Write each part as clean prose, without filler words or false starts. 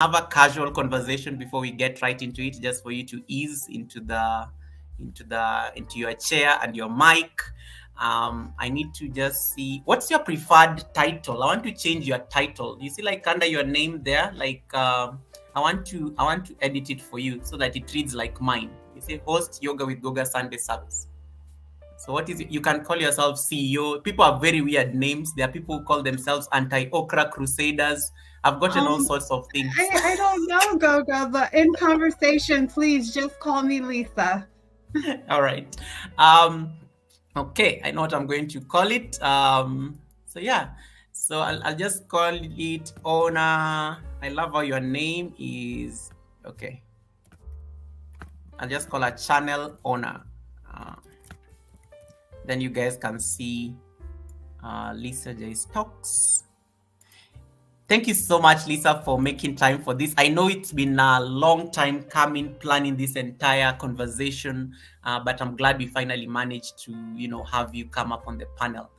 have a casual conversation before we get right into it, just for you to ease into your chair and your mic. I need to just see what's your preferred title. I want to change your title. You see, like under your name there, like I want to edit it for you so that it reads like mine. You say host yoga with Goga Sunday service. So what is it? You can call yourself CEO. People have very weird names. There are people who call themselves anti-okra crusaders. I've gotten all sorts of things. I don't know, Goga, but in conversation, please just call me Lisa. All right. Okay, I know what I'm going to call it. So yeah. So I'll just call it Owner. I love how your name is. Okay. I'll just call a channel owner. Then you guys can see Lisa J Stocks. Thank you so much, Lisa, for making time for this. I know it's been a long time coming, planning this entire conversation, but I'm glad we finally managed to, have you come up on the panel.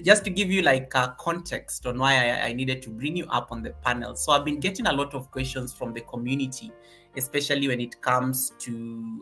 Just to give you like a context on why I needed to bring you up on the panel. So I've been getting a lot of questions from the community, especially when it comes to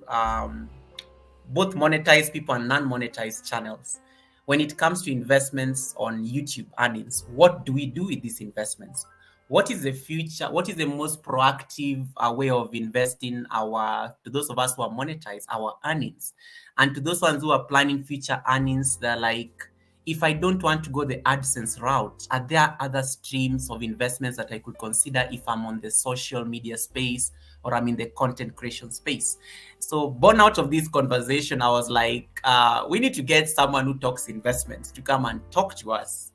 both monetized people and non-monetized channels. When it comes to investments on YouTube earnings, what do we do with these investments? What is the future? What is the most proactive way of investing to those of us who are monetized, our earnings? And to those ones who are planning future earnings, they're like, if I don't want to go the AdSense route, are there other streams of investments that I could consider if I'm on the social media space or I'm in the content creation space? So born out of this conversation, I was like, we need to get someone who talks investments to come and talk to us.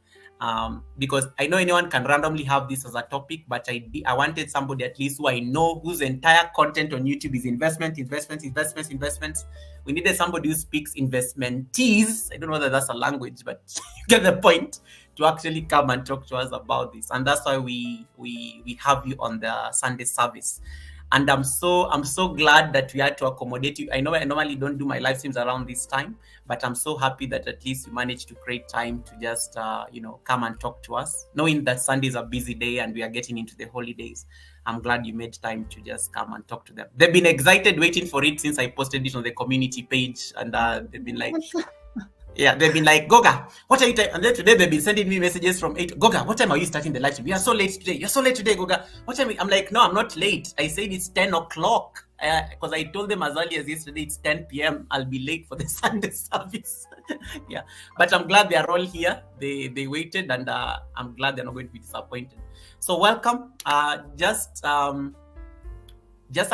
Because I know anyone can randomly have this as a topic, but I wanted somebody at least who I know whose entire content on YouTube is investments. We needed somebody who speaks investmentese. I don't know whether that's a language, but you get the point, to actually come and talk to us about this. And that's why we have you on the Sunday service. And I'm so glad that we had to accommodate you. I know I normally don't do my live streams around this time, but I'm so happy that at least you managed to create time to just come and talk to us, knowing that Sunday is a busy day and we are getting into the holidays. I'm glad you made time to just come and talk to them. They've been excited waiting for it since I posted it on the community page, and they've been like, yeah, they've been like, Goga, what are you and then today they've been sending me messages from 8. Goga, what time are you starting the live stream? You're so late today, Goga. What time? I'm like, no, I'm not late. I said it's 10 o'clock. Because I told them as early as yesterday it's 10 p.m. I'll be late for the Sunday service. Yeah, but I'm glad they are all here. They waited, and I'm glad they're not going to be disappointed. So welcome. Just a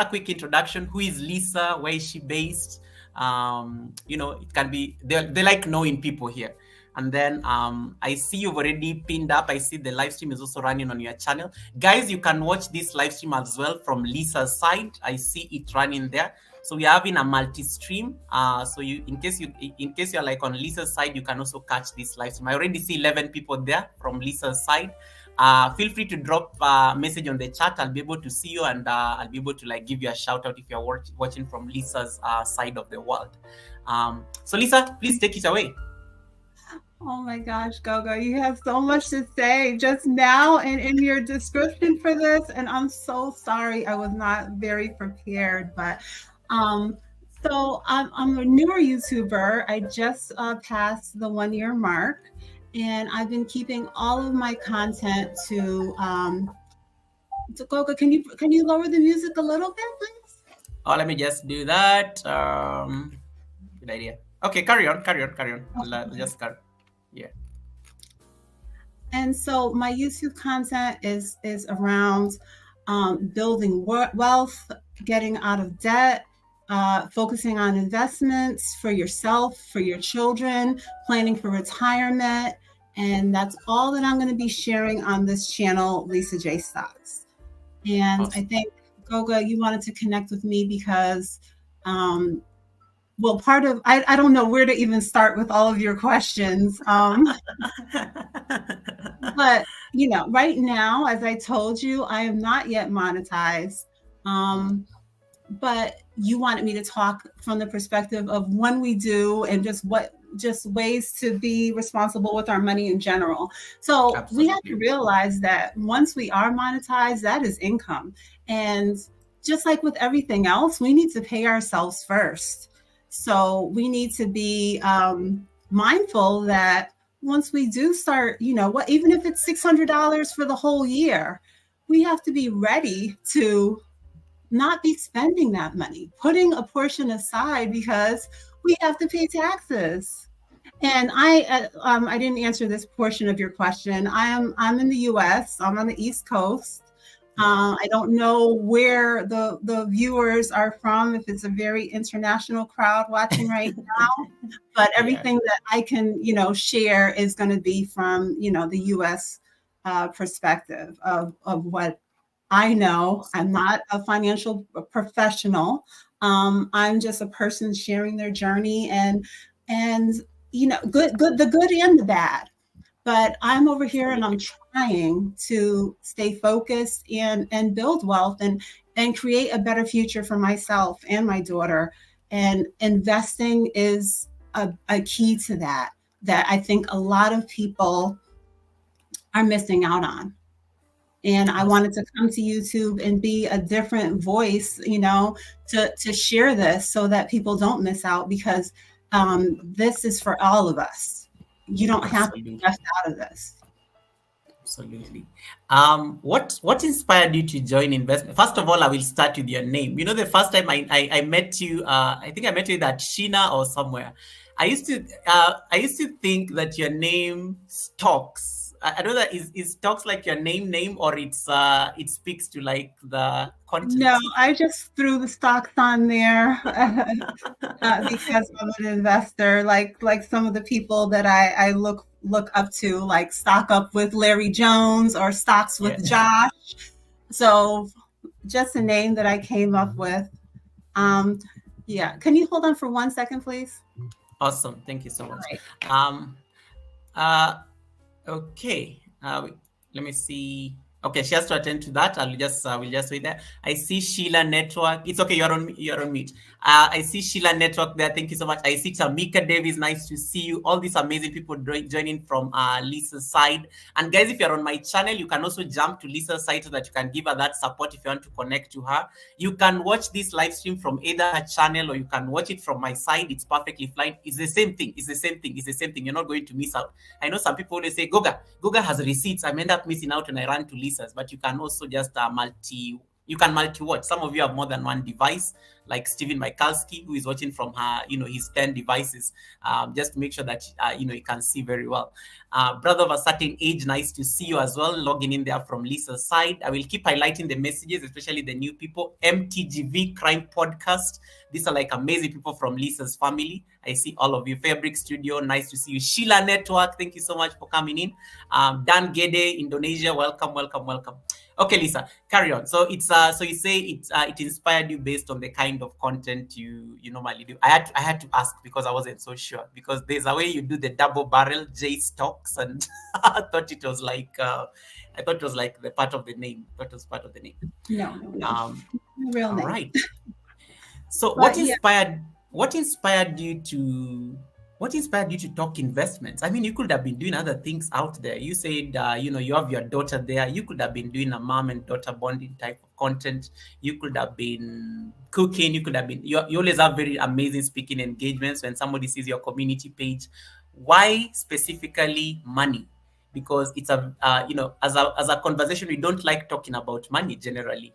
quick introduction. Who is Lisa? Where is she based? It can be, they like knowing people here. And then I see you've already pinned up. I see the live stream is also running on your channel. Guys, you can watch this live stream as well from Lisa's side. I see it running there. So we're having a multi-stream. So in case you're like on Lisa's side, you can also catch this live stream. I already see 11 people there from Lisa's side. Feel free to drop a message on the chat. I'll be able to see you, and I'll be able to like give you a shout out if you're watching from Lisa's side of the world. So Lisa, please take it away. Oh my gosh, Goga, you have so much to say just now and in your description for this, and I'm so sorry I was not very prepared, but so I'm a newer YouTuber. I just passed the 1-year mark, and I've been keeping all of my content to Goga, can you lower the music a little bit, please? Oh, let me just do that. Good idea. Okay, carry on. I'll just start. Yeah. And so my YouTube content is around building wealth, getting out of debt, focusing on investments for yourself, for your children, planning for retirement. And that's all that I'm going to be sharing on this channel, Lisa J Stocks. And awesome. I think, Goga, you wanted to connect with me because part of, I don't know where to even start with all of your questions. But, right now, as I told you, I am not yet monetized. But you wanted me to talk from the perspective of when we do and just what just ways to be responsible with our money in general. So we have to Absolutely. realize that once we are monetized, that is income. And just like with everything else, we need to pay ourselves first. So we need to be mindful that once we do start, what, even if it's $600 for the whole year, we have to be ready to not be spending that money, putting a portion aside because we have to pay taxes. And I didn't answer this portion of your question. I'm in the U.S. I'm on the East Coast. Yeah. I don't know where the viewers are from, if it's a very international crowd watching right now, but Yeah. everything that I can, share is going to be from, the U.S. Perspective of what I know. I'm Awesome. not a financial professional. I'm just a person sharing their journey and the good and the bad. But I'm over here and I'm Absolutely. trying to stay focused and build wealth and create a better future for myself and my daughter. And investing is a key to that I think a lot of people are missing out on. And I Awesome. wanted to come to YouTube and be a different voice, to share this so that people don't miss out, because this is for all of us. You don't have to be Absolutely. left out of this. Absolutely. What inspired you to join investment? First of all, I will start with your name. You know, the first time I met you, I think I met you at Sheena or somewhere. I used to think that your name Stocks. I don't know that is Stocks like your name or it speaks to like the No, content. I just threw the stocks on there because I'm an investor. Like some of the people that I look up to, like Stock Up with Larry Jones or Stocks Yeah. with Josh. So just a name that I came up with. Um, yeah. Can you hold on for 1 second, please? Awesome. Thank you so All much. right. Um. Uh. Okay. Let me see. Okay, she has to attend to that. We'll just wait there. I see Sheila Network. It's okay. You're on mute. I see Sheila Network there. Thank you so much. I see Tamika Davis. Nice to see you. All these amazing people joining from Lisa's side. And guys, if you're on my channel, you can also jump to Lisa's side so that you can give her that support if you want to connect to her. You can watch this live stream from either her channel or you can watch it from my side. It's perfectly fine. It's the same thing. It's the same thing. It's the same thing. You're not going to miss out. I know some people always say, Goga has receipts. I end up missing out when I run to Lisa's, but you can also just multi-watch. Some of you have more than one device, like Steven Mikalski, who is watching from his 10 devices, just to make sure that, you can see very well. Brother of a certain age, nice to see you as well, logging in there from Lisa's side. I will keep highlighting the messages, especially the new people. MTGV Crime Podcast. These are like amazing people from Lisa's family. I see all of you. Fabric Studio, nice to see you. Sheila Network, thank you so much for coming in. Dan Gede, Indonesia, welcome, welcome, welcome. Okay, Lisa, carry on. So so you say it inspired you based on the kind of content you normally do. I had to ask because I wasn't so sure, because there's a way you do the double barrel J stocks, and I thought it was like the part of the name. I thought it was part of the name. No, no, no. Um, Real all name. right. So But yeah, what inspired you to talk investments? I mean, you could have been doing other things out there. You said you have your daughter there. You could have been doing a mom and daughter bonding type of content. You could have been cooking. You could have been you always have very amazing speaking engagements when somebody sees your community page. Why specifically money? Because it's as a conversation, we don't like talking about money generally,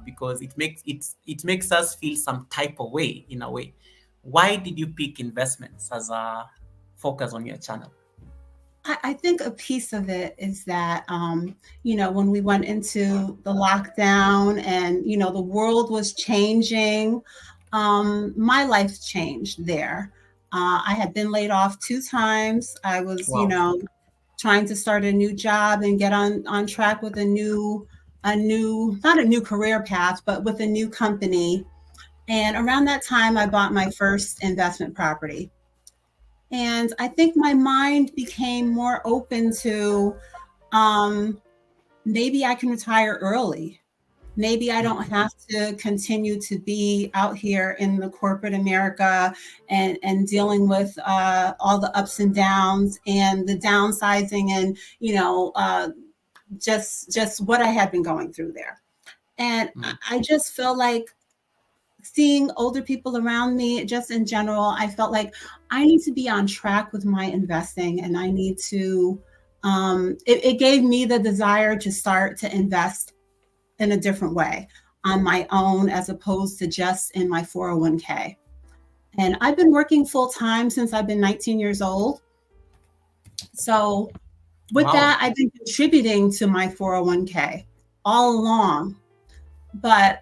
because it makes us feel some type of way, in a way. Why did you pick investments as a focus on your channel? I think a piece of it is that, when we went into the lockdown and, the world was changing, my life changed there. I had been laid off 2 times. I was, Wow. trying to start a new job and get on track with not a new career path, but with a new company. And around that time, I bought my first investment property. And I think my mind became more open to, maybe I can retire early. Maybe I don't have to continue to be out here in the corporate America and dealing with all the ups and downs and the downsizing and, just what I had been going through there. And Mm. I just feel like seeing older people around me, just in general, I felt like I need to be on track with my investing and I need to, it gave me the desire to start to invest in a different way on my own as opposed to just in my 401k. And I've been working full time since I've been 19 years old. So with Wow. that, I've been contributing to my 401k all along. But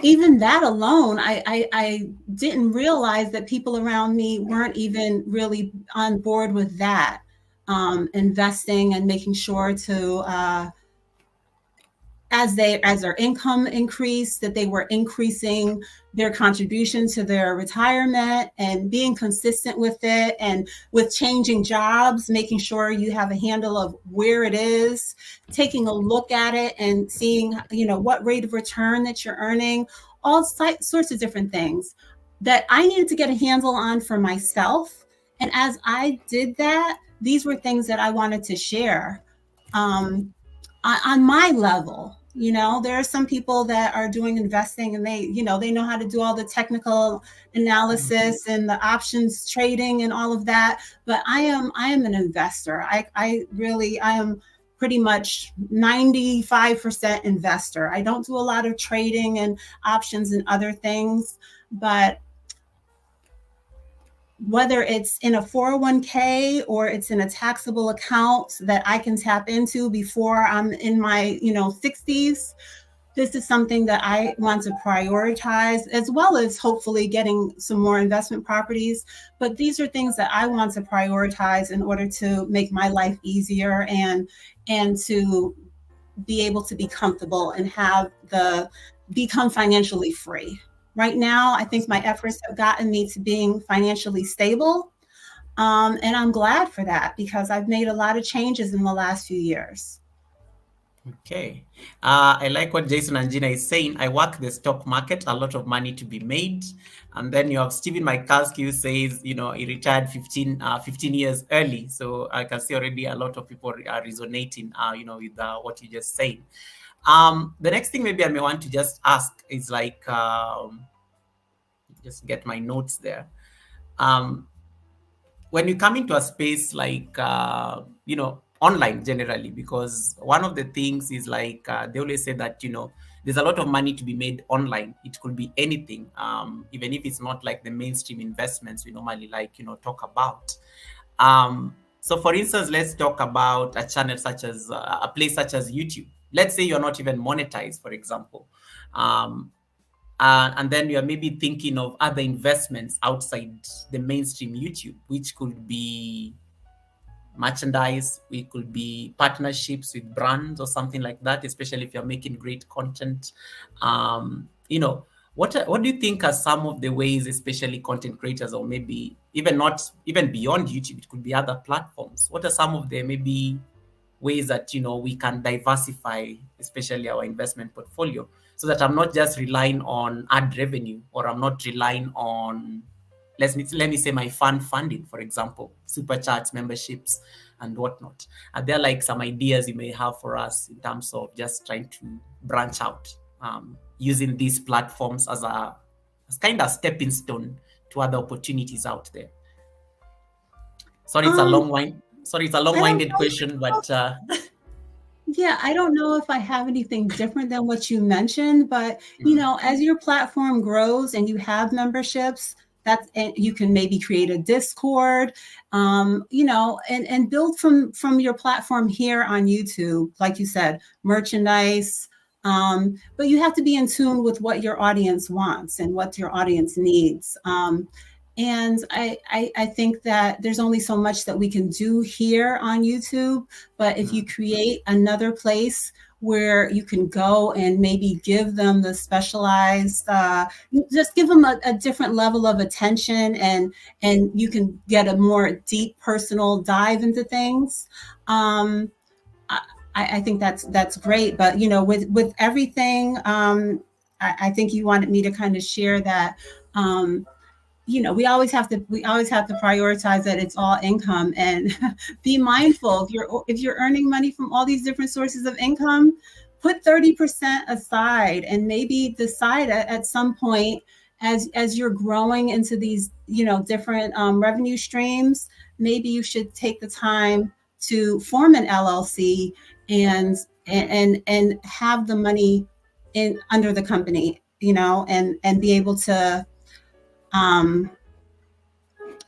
even that alone, I didn't realize that people around me weren't even really on board with that, investing and making sure to as their income increased, that they were increasing their contribution to their retirement and being consistent with it, and with changing jobs, making sure you have a handle of where it is, taking a look at it and seeing, what rate of return that you're earning, all sorts of different things that I needed to get a handle on for myself. And as I did that, these were things that I wanted to share. Um, on my level. There are some people that are doing investing and they know how to do all the technical analysis and the options trading and all of that. But I am an investor. I am pretty much 95% investor. I don't do a lot of trading and options and other things, but whether it's in a 401k or it's in a taxable account that I can tap into before I'm in my, 60s, this is something that I want to prioritize, as well as hopefully getting some more investment properties. But these are things that I want to prioritize in order to make my life easier and to be able to be comfortable and become financially free. Right now, I think my efforts have gotten me to being financially stable. And I'm glad for that because I've made a lot of changes in the last few years. Okay. I like what Jason and Gina is saying. I work the stock market, a lot of money to be made. And then you have Stephen Michalski who says, he retired 15 years early. So I can see already a lot of people are resonating, with what you just said. The next thing maybe I may want to just ask is like, just get my notes there. When you come into a space like, online generally, because one of the things is like, they always say that, there's a lot of money to be made online. It could be anything, even if it's not like the mainstream investments we normally like, talk about. So for instance, let's talk about a channel such as a place such as YouTube. Let's say you're not even monetized, for example. And then you're maybe thinking of other investments outside the mainstream YouTube, which could be merchandise, it could be partnerships with brands or something like that, especially if you're making great content. What do you think are some of the ways, especially content creators, or maybe even not even beyond YouTube, it could be other platforms? What are some of the maybe ways that we can diversify, especially our investment portfolio, so that I'm not just relying on ad revenue, or I'm not relying on, let me say, my funding, for example, super chats, memberships, and whatnot. Are there like some ideas you may have for us in terms of just trying to branch out, using these platforms as kind of stepping stone to other opportunities out there? Sorry, it's a long-winded question, but Yeah, I don't know if I have anything different than what you mentioned, but as your platform grows and you have memberships, and you can maybe create a Discord, and build from your platform here on YouTube, like you said, merchandise. But you have to be in tune with what your audience wants and what your audience needs. And I think that there's only so much that we can do here on YouTube. But if you create another place where you can go and maybe give them the specialized, just give them a different level of attention, and you can get a more deep personal dive into things. I think that's great. But with everything, I think you wanted me to kind of share that. We always have to prioritize that it's all income, and be mindful if you're earning money from all these different sources of income. Put 30% aside, and maybe decide at some point, as you're growing into these different revenue streams, maybe you should take the time to form an LLC, and have the money in under the company, and be able to um,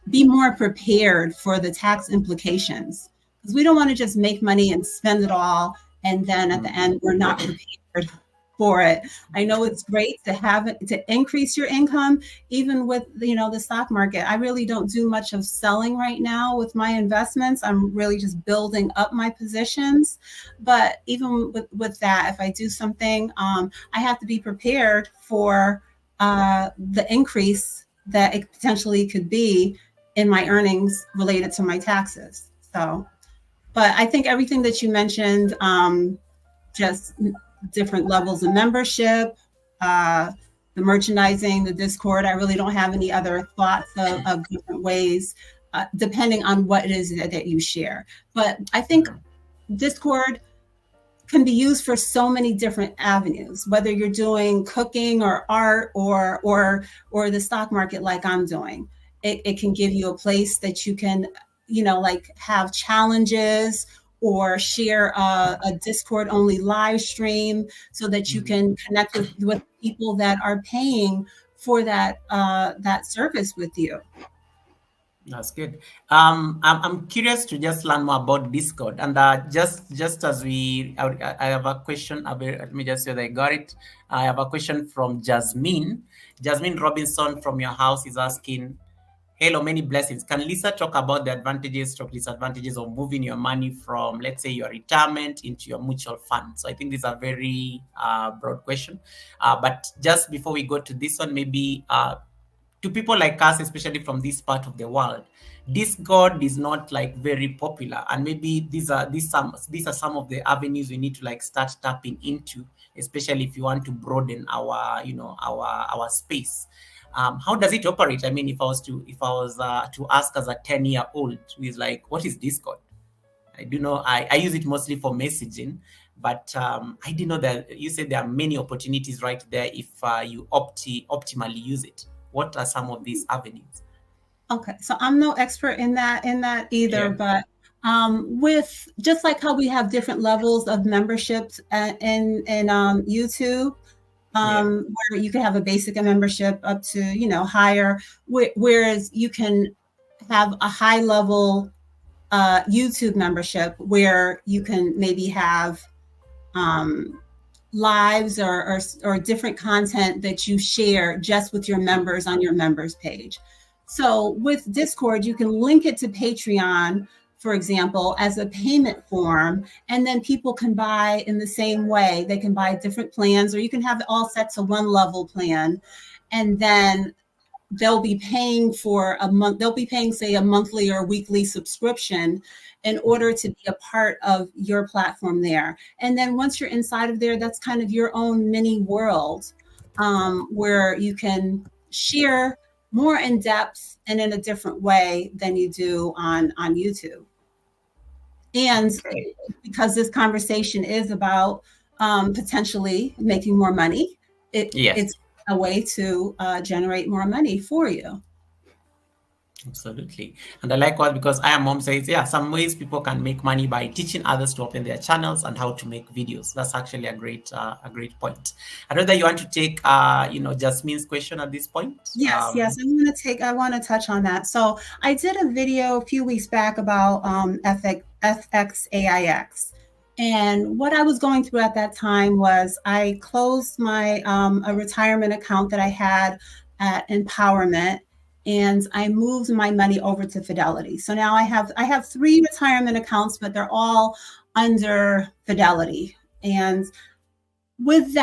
be more prepared for the tax implications, because we don't want to just make money and spend it all, and then at the end we're not prepared for it. I know it's great to have it to increase your income, even with the stock market. I really don't do much of selling right now with my investments. I'm really just building up my positions. But even with that, if I do something, I have to be prepared for the increase that it potentially could be in my earnings related to my taxes. So, but I think everything that you mentioned, just different levels of membership, the merchandising, the Discord. I really don't have any other thoughts of different ways, depending on what it is that you share. But I think Discord can be used for so many different avenues, whether you're doing cooking or art or the stock market like I'm doing. It can give you a place that you can, like have challenges, or share a Discord only live stream, so that you can connect with people that are paying for that service with you. That's good. I'm curious to just learn more about Discord, and just as I have a question. Let me just see that I got it. I have a question from Jasmine. Jasmine Robinson from your house is asking, hello, many blessings. Can Lisa talk about the advantages or disadvantages of moving your money from, let's say, your retirement into your mutual fund? So I think this is a very broad question. But just before we go to this one, maybe to people like us, especially from this part of the world, Discord is not like very popular, and maybe these are some of the avenues we need to like start tapping into, especially if you want to broaden our our space. How does it operate? I mean, if I was to ask as a 10-year-old who is like, what is Discord? I do know I use it mostly for messaging, but I didn't know that you said there are many opportunities right there if you optimally use it. What are some of these avenues? Okay, so I'm no expert in that either, but with just like how we have different levels of memberships in YouTube, where you can have a basic membership up to higher, whereas you can have a high level YouTube membership where you can maybe have lives or different content that you share just with your members on your members page. So with Discord, you can link it to Patreon, for example, as a payment form, and then people can buy in the same way. They can buy different plans, or you can have it all set to one level plan, and then they'll be paying for a month. They'll be paying, say, a monthly or weekly subscription in order to be a part of your platform there. And then once you're inside of there, that's kind of your own mini world, where you can share more in depth and in a different way than you do on YouTube. And because this conversation is about potentially making more money, it's a way to generate more money for you. Absolutely. And I like what, because I am mom says, some ways people can make money by teaching others to open their channels and how to make videos. That's actually a great point. I know that you want to take Jasmine's question at this point. Yes, I want to touch on that. So I did a video a few weeks back about FXAIX. And what I was going through at that time was I closed my a retirement account that I had at Empowerment, and I moved my money over to Fidelity. So now I have 3 retirement accounts, but they're all under Fidelity. And with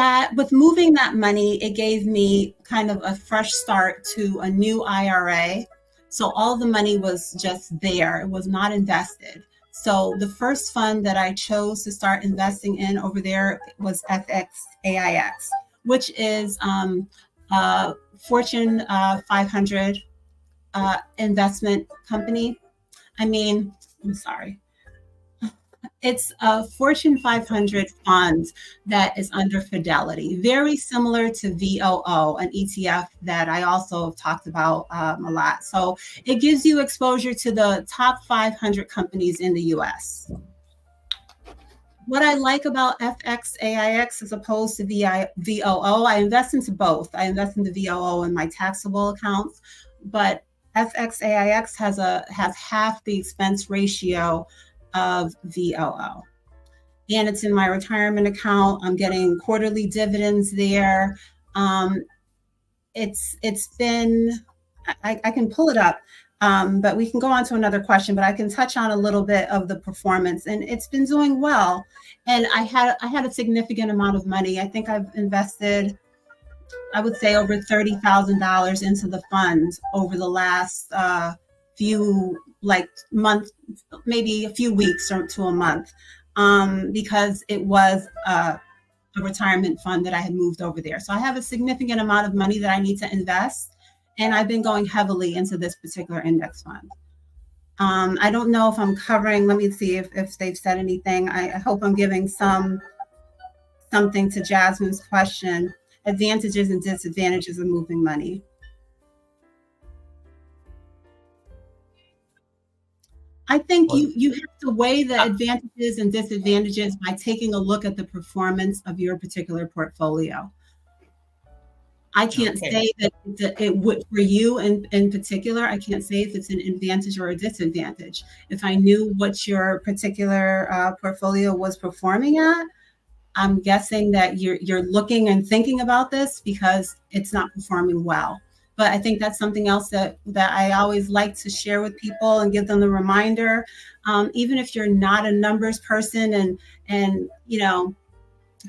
moving that money, it gave me kind of a fresh start to a new IRA. So all the money was just there. It was not invested. So the first fund that I chose to start investing in over there was FXAIX, which is a Fortune 500 investment company. I mean, I'm sorry. It's a Fortune 500 fund that is under Fidelity, very similar to VOO, an ETF that I also have talked about a lot. So it gives you exposure to the top 500 companies in the US. What I like about FXAIX as opposed to VOO, I invest into both. I invest into VOO in my taxable accounts, but FXAIX has half the expense ratio of VOO. And it's in my retirement account. I'm getting quarterly dividends there. It's been I can pull it up, but we can go on to another question. But I can touch on a little bit of the performance, and it's been doing well. And I had a significant amount of money. I think I've invested, I would say, over $30,000 into the fund over the last few months, maybe a few weeks or to a month, because it was a retirement fund that I had moved over there. So I have a significant amount of money that I need to invest, and I've been going heavily into this particular index fund. I don't know if I'm covering. Let me see if they've said anything. I hope I'm giving something to Jasmine's question. Advantages and disadvantages of moving money. I think you have to weigh the advantages and disadvantages by taking a look at the performance of your particular portfolio. I can't say that it would for you in particular. I can't say if it's an advantage or a disadvantage. If I knew what your particular portfolio was performing at, I'm guessing that you're looking and thinking about this because it's not performing well. But I think that's something else that I always like to share with people and give them the reminder. Even if you're not a numbers person and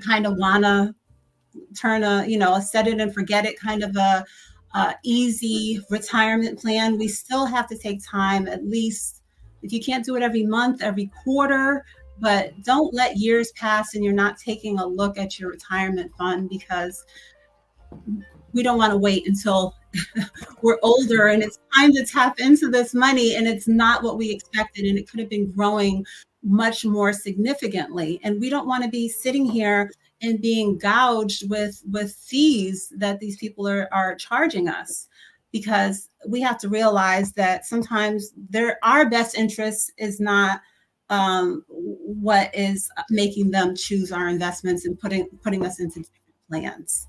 kind of wanna turn a set it and forget it kind of a easy retirement plan, we still have to take time, at least if you can't do it every month, every quarter, but don't let years pass and you're not taking a look at your retirement fund, because we don't want to wait until we're older and it's time to tap into this money and it's not what we expected and it could have been growing much more significantly. And we don't want to be sitting here and being gouged with fees that these people are charging us, because we have to realize that sometimes our best interest is not what is making them choose our investments and putting us into different plans.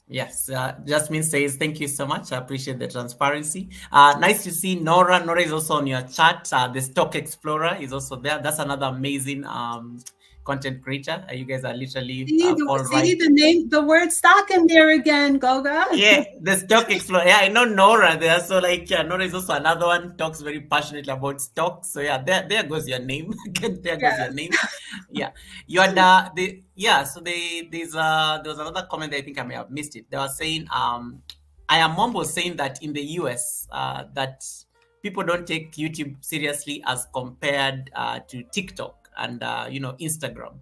Yes, Jasmine says, thank you so much. I appreciate the transparency. Nice to see Nora. Nora is also on your chat. The Stock Explorer is also there. That's another amazing content creator. You guys are literally see the word stock in there again, Goga. Yeah, the Stock Explorer. Yeah, I know Nora there. So Nora is also another one, talks very passionately about stocks. So yeah, there goes your name. There goes your name. Yeah, you had so there was another comment that I think I may have missed it. They were saying I am Mombo saying that in the US that people don't take YouTube seriously as compared to TikTok and Instagram.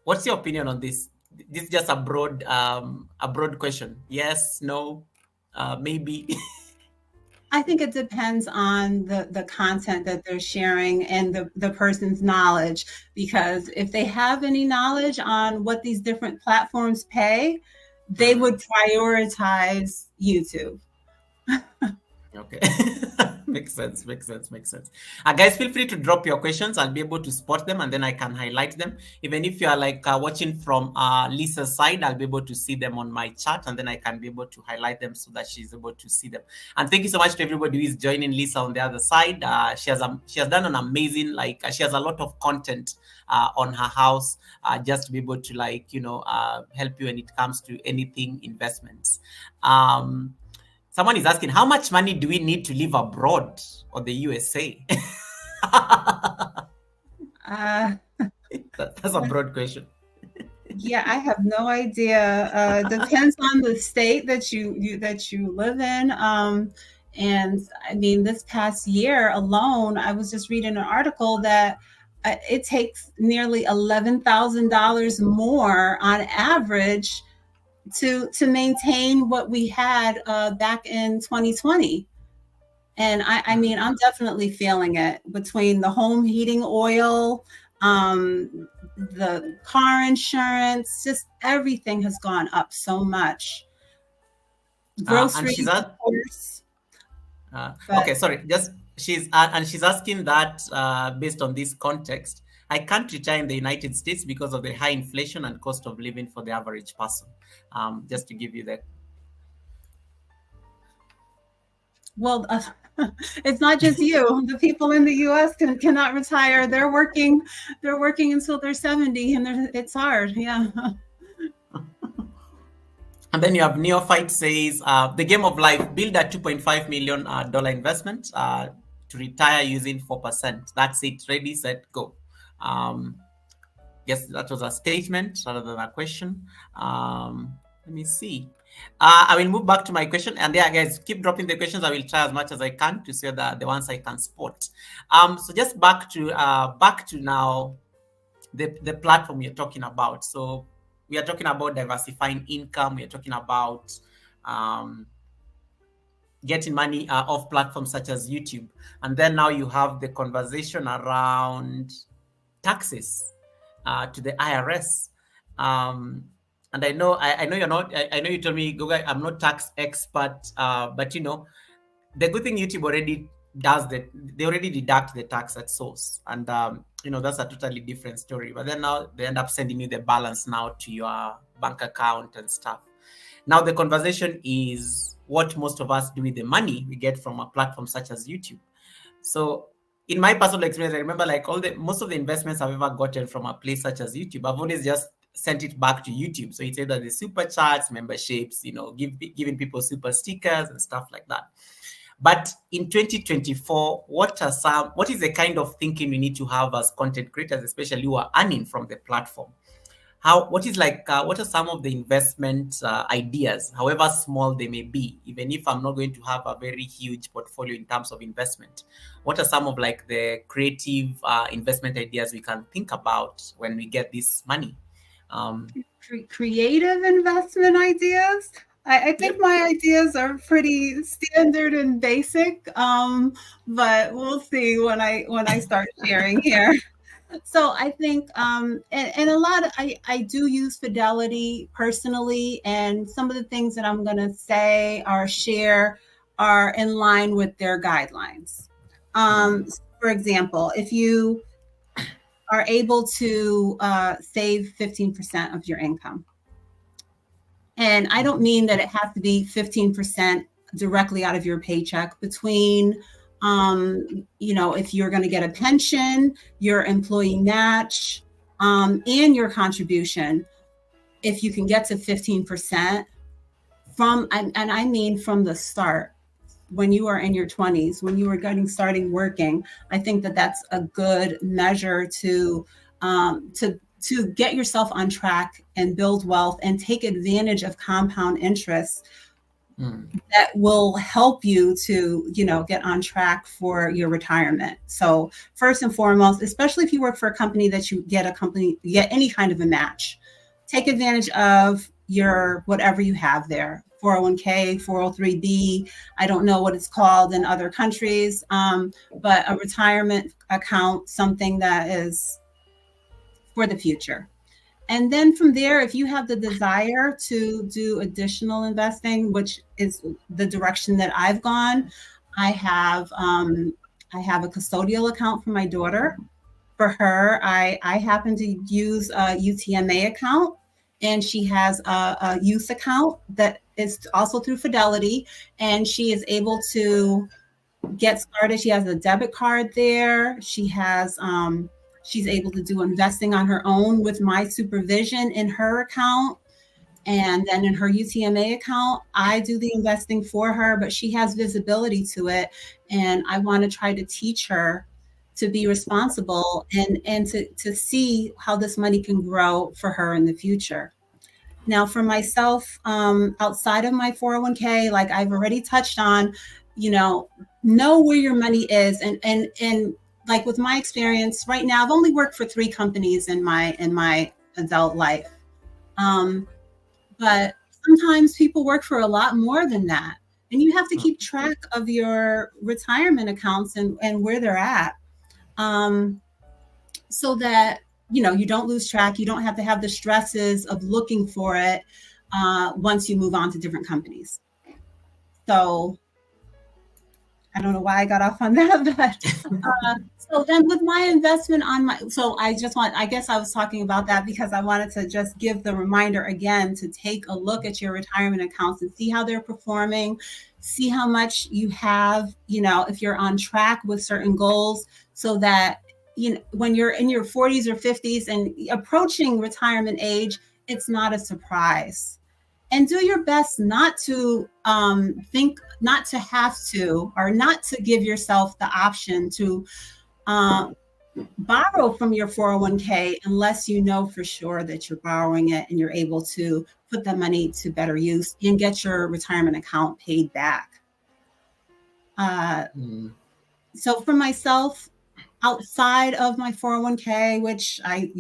What's your opinion on this? This is just a broad question. Yes, no, maybe. I think it depends on the content that they're sharing and the person's knowledge, because if they have any knowledge on what these different platforms pay, they would prioritize YouTube. Okay. Makes sense. Guys, feel free to drop your questions. I'll be able to spot them and then I can highlight them. Even if you are watching from Lisa's side, I'll be able to see them on my chat and then I can be able to highlight them so that she's able to see them. And thank you so much to everybody who is joining Lisa on the other side. She has done an amazing, she has a lot of content on her house just to be able to help you when it comes to anything investments. Someone is asking, how much money do we need to live abroad or the USA? That's a broad question. Yeah, I have no idea. Depends on the state that you live in. And I mean, this past year alone, I was just reading an article that it takes nearly $11,000 more on average to maintain what we had back in 2020. And I mean, I'm definitely feeling it between the home heating oil, the car insurance, just everything has gone up so much. And she's Groceries, of at course, but okay, sorry, just she's and she's asking that based on this context, I can't retire in the United States because of the high inflation and cost of living for the average person. Just to give you that. well, it's not just you. The people in the U.S. cannot retire. They're working until they're 70, and it's hard. Yeah. And then you have Neophyte says, the game of life, build a $2.5 million dollar investment to retire using 4%. That's it. Ready, set, go. Yes, that was a statement rather than a question. Let me see. I will move back to my question. And yeah, guys, keep dropping the questions. I will try as much as I can to say that the ones I can spot. So just back to now the platform you're talking about. So we are talking about diversifying income. We are talking about getting money off platforms such as YouTube. And then now you have the conversation around taxes to the IRS. And I know you're not. I know you told me, Goga, I'm not tax expert, but the good thing YouTube already does that. They already deduct the tax at source, and that's a totally different story. But then now they end up sending you the balance now to your bank account and stuff. Now the conversation is what most of us do with the money we get from a platform such as YouTube. So in my personal experience, I remember like most of the investments I've ever gotten from a place such as YouTube, I've always just sent it back to YouTube. So it's either the super chats, memberships, giving people super stickers and stuff like that. But in 2024, what is the kind of thinking we need to have as content creators, especially who are earning from the platform? What are some of the investment ideas, however small they may be, even if I'm not going to have a very huge portfolio in terms of investment? What are some of like the creative investment ideas we can think about when we get this money? Creative investment ideas. I think my ideas are pretty standard and basic, but we'll see when I start sharing here. So I think, and a lot of, I do use Fidelity personally, and some of the things that I'm going to say or share are in line with their guidelines. For example, if you are able to save 15% of your income, and I don't mean that it has to be 15% directly out of your paycheck, between if you're going to get a pension, your employee match, and your contribution, if you can get to 15% and I mean from the start, when you are in your 20s, when you are starting working, I think that that's a good measure to get yourself on track and build wealth and take advantage of compound interest that will help you to, get on track for your retirement. So first and foremost, especially if you work for a company that you get any kind of a match, take advantage of your whatever you have there. 401k, 403b, I don't know what it's called in other countries, but a retirement account, something that is for the future. And then from there, if you have the desire to do additional investing, which is the direction that I've gone, I have a custodial account for my daughter. For her, I happen to use a UTMA account, and she has a youth account that is also through Fidelity, and she is able to get started. She has a debit card there. She has she's able to do investing on her own with my supervision in her account. And then in her UTMA account, I do the investing for her, but she has visibility to it. And I want to try to teach her to be responsible and to see how this money can grow for her in the future. Now, for myself, outside of my 401k, like I've already touched on, know where your money is. And like with my experience right now, I've only worked for 3 companies in my adult life. Um, but sometimes people work for a lot more than that. And you have to keep track of your retirement accounts and where they're at. Um, so that you don't lose track. You don't have to have the stresses of looking for it once you move on to different companies. So I don't know why I got off on that, but so then with my investment on my, so I guess I was talking about that because I wanted to just give the reminder again to take a look at your retirement accounts and see how they're performing, see how much you have, if you're on track with certain goals, so that, when you're in your 40s or 50s and approaching retirement age, it's not a surprise. And do your best not to not to have to, or not to give yourself the option to borrow from your 401k unless you know for sure that you're borrowing it and you're able to put the money to better use and get your retirement account paid back. So for myself, outside of my 401k, which I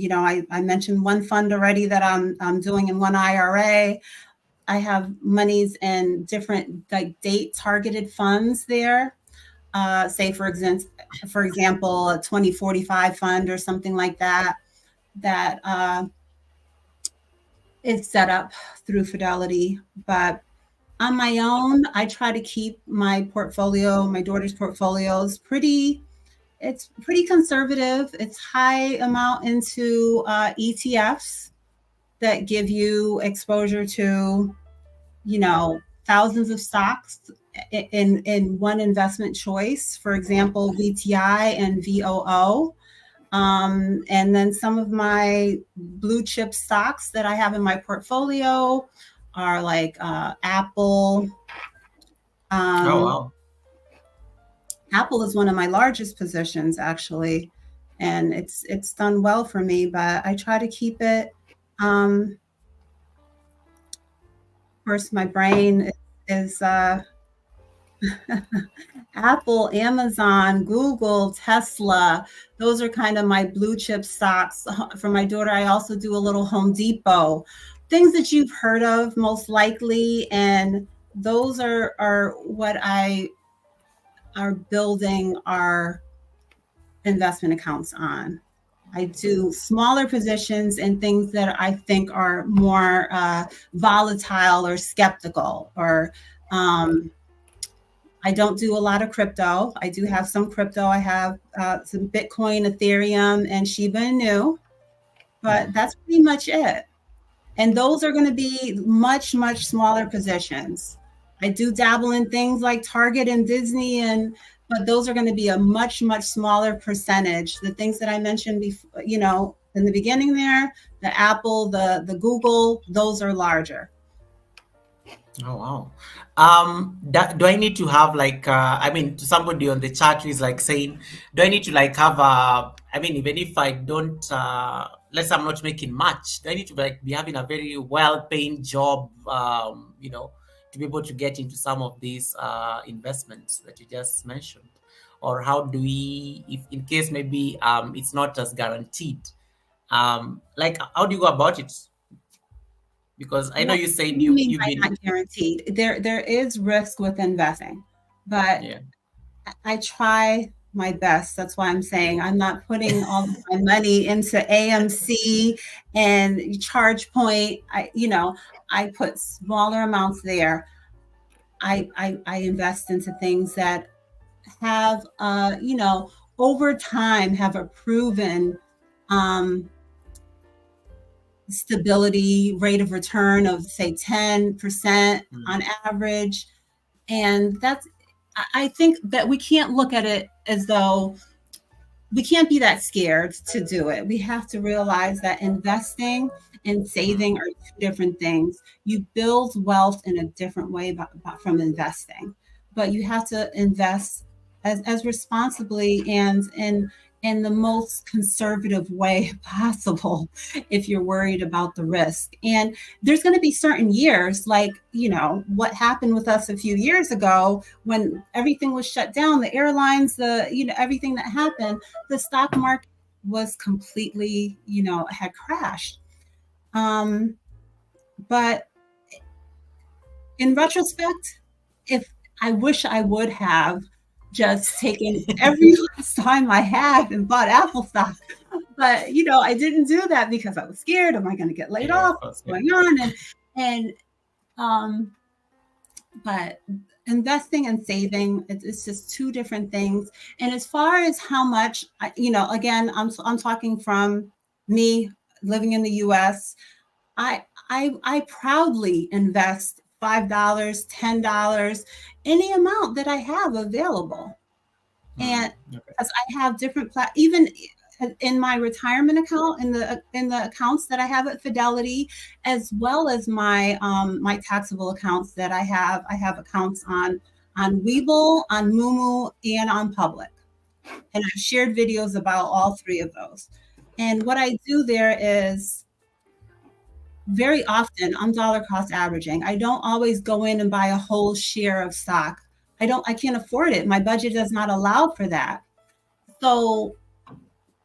mentioned one fund already that I'm doing in one IRA. I have monies in different like date targeted funds there. Say for example, a 2045 fund or something like that, that is set up through Fidelity. But on my own, I try to keep my daughter's portfolios it's pretty conservative. It's high amount into ETFs that give you exposure to, thousands of stocks in one investment choice. For example, VTI and VOO. And then some of my blue chip stocks that I have in my portfolio are like Apple. Oh, wow. Apple is one of my largest positions, actually, and it's done well for me. But I try to keep it. Of course, my brain is Apple, Amazon, Google, Tesla. Those are kind of my blue chip stocks. For my daughter, I also do a little Home Depot, things that you've heard of most likely, and those are what I are building our investment accounts on. I do smaller positions and things that I think are more volatile or skeptical, or I don't do a lot of crypto. I do have some crypto. I have some Bitcoin, Ethereum, and Shiba Inu, but that's pretty much it. And those are going to be much, much smaller positions. I do dabble in things like Target and Disney, but those are going to be a much, much smaller percentage. The things that I mentioned before, in the beginning there, the Apple, the Google, those are larger. Oh, wow. Do I need to have like somebody on the chat who is like saying, do I need to like have even if I don't let's say I'm not making much, do I need to like be having a very well-paying job, to be able to get into some of these investments that you just mentioned? Or how do we, if in case maybe it's not as guaranteed, like how do you go about it? Because I know you said you've been not guaranteed. There is risk with investing, but yeah. I try my best. That's why I'm saying I'm not putting all my money into AMC and ChargePoint. I put smaller amounts there. I invest into things that have over time have a proven stability rate of return of say 10% on average. And I think that we can't look at it as though we can't be that scared to do it. We have to realize that investing and saving are two different things. You build wealth in a different way from investing, but you have to invest as responsibly and in the most conservative way possible if you're worried about the risk. And there's going to be certain years, like, what happened with us a few years ago when everything was shut down, the airlines, everything that happened, the stock market was completely, had crashed. But in retrospect, if I wish I would have just taken every last time I had and bought Apple stock. But I didn't do that because I was scared. Am I going to get laid Yeah, off? of course. What's Yeah. going on? But investing and saving, it's just two different things. And as far as how much, again, I'm talking from me living in the U.S. I proudly invest $5, $10, any amount that I have available. And Okay. because I have different even in my retirement account, in the accounts that I have at Fidelity, as well as my my taxable accounts that I have accounts on Webull, on MooMoo, and on Public. And I've shared videos about all three of those. And what I do there is very often I'm dollar cost averaging. I don't always go in and buy a whole share of stock. I can't afford it. My budget does not allow for that. So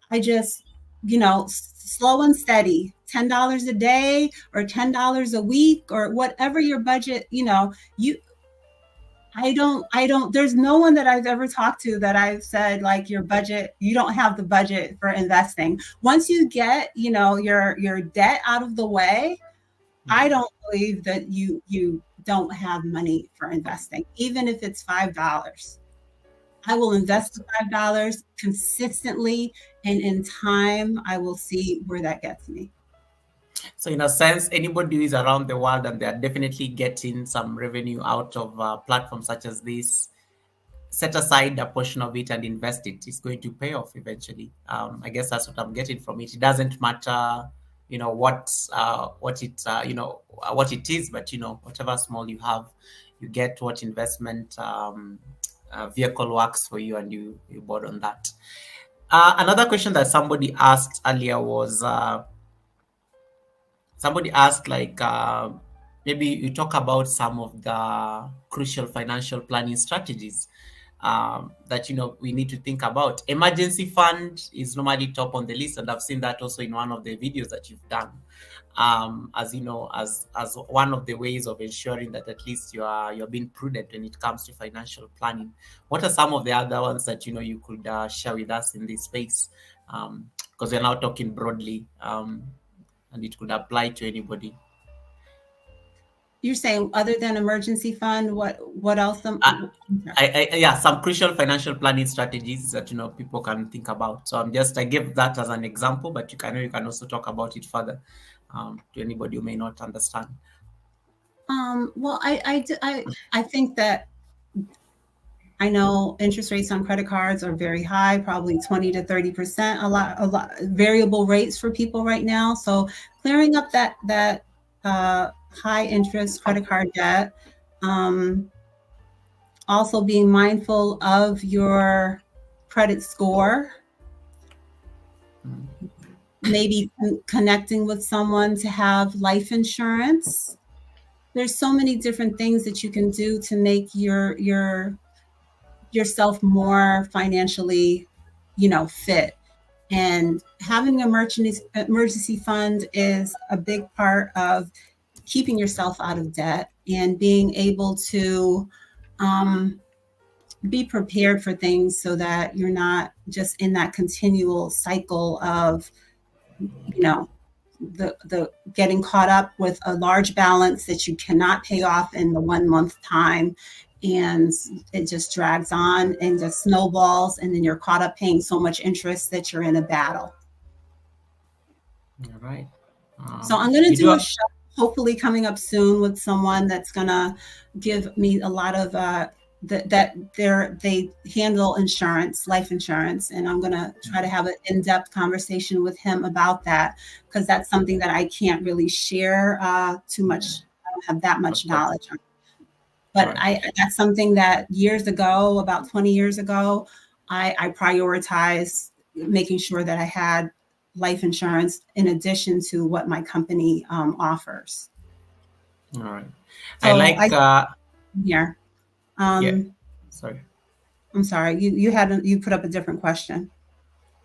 I just, slow and steady, $10 a day or $10 a week or whatever your budget, I don't, there's no one that I've ever talked to that I've said, like, your budget, you don't have the budget for investing. Once you get, your debt out of the way, I don't believe that you don't have money for investing, even if it's $5. I will invest the $5 consistently, and in time, I will see where that gets me. So in a sense, anybody who is around the world and they're definitely getting some revenue out of platforms such as this, set aside a portion of it and invest it. It's going to pay off eventually. I guess that's what I'm getting from it. It doesn't matter, what it is, but whatever small you have, you get what investment vehicle works for you, and you board on that. Another question that somebody asked earlier was, somebody asked, like, maybe you talk about some of the crucial financial planning strategies that we need to think about. Emergency fund is normally top on the list, and I've seen that also in one of the videos that you've done, as as one of the ways of ensuring that at least you're being prudent when it comes to financial planning. What are some of the other ones that you could share with us in this space? Because we're now talking broadly, and it could apply to anybody. You're saying other than emergency fund, what else? Yeah, some crucial financial planning strategies that people can think about. So I gave that as an example, but you can also talk about it further to anybody who may not understand. Well, I think that I know interest rates on credit cards are very high, probably 20 to 30%, a lot variable rates for people right now. So clearing up that high interest credit card debt, also being mindful of your credit score, maybe connecting with someone to have life insurance. There's so many different things that you can do to make yourself more financially, fit. And having an emergency fund is a big part of keeping yourself out of debt and being able to be prepared for things so that you're not just in that continual cycle of, the getting caught up with a large balance that you cannot pay off in the 1 month time. And it just drags on and just snowballs. And then you're caught up paying so much interest that you're in a battle. All right. So I'm going to do a show, hopefully coming up soon, with someone that's going to give me a lot of they handle insurance, life insurance, and I'm going to try to have an in-depth conversation with him about that, because that's something that I can't really share too much. I don't have that much knowledge on. But that's something that years ago, about 20 years ago, I prioritized, making sure that I had life insurance in addition to what my company offers. All right. I So like I here. yeah. Um, Sorry. I'm sorry, you put up a different question.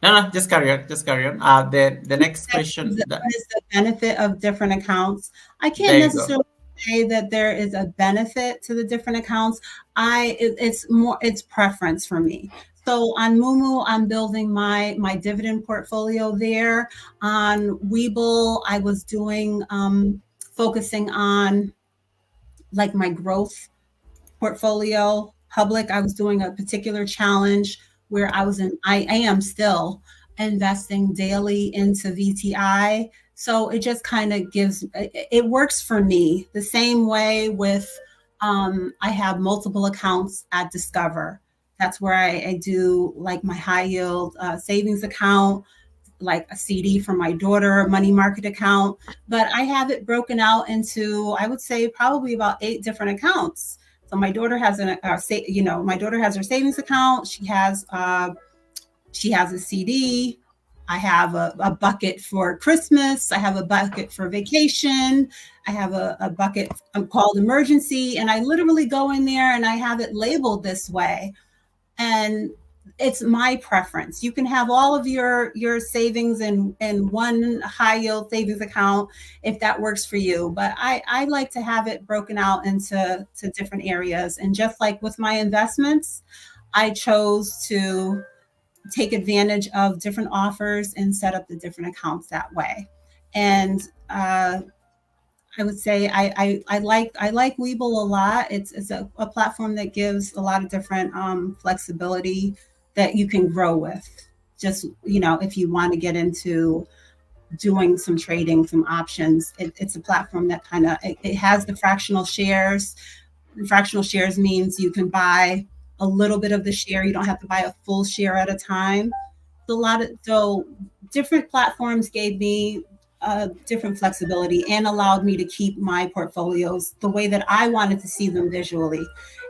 No, just carry on. Just carry on. The next question that What is the benefit of different accounts? I can't there you go. necessarily say that there is a benefit to the different accounts. It's more, it's preference for me. So on MooMoo, I'm building my dividend portfolio there. On Webull, I was doing focusing on like my growth portfolio. Public, I was doing a particular challenge where I am still investing daily into VTI. So it just kind of it works for me the same way with, I have multiple accounts at Discover. That's where I do like my high yield savings account, like a CD for my daughter, a money market account, but I have it broken out into, I would say, probably about 8 different accounts. So my daughter has my daughter has her savings account. She has a CD. I have a bucket for Christmas. I have a bucket for vacation. I have a bucket called emergency. And I literally go in there and I have it labeled this way. And it's my preference. You can have all of your savings in one high yield savings account if that works for you. But I like to have it broken out into different areas. And just like with my investments, I chose to take advantage of different offers and set up the different accounts that way. And I would say I like Webull a lot. It's a platform that gives a lot of different flexibility that you can grow with. Just if you want to get into doing some trading, some options, it's a platform that it has the fractional shares. Fractional shares means you can buy a little bit of the share. You don't have to buy a full share at a time. So different platforms gave me different flexibility and allowed me to keep my portfolios the way that I wanted to see them visually.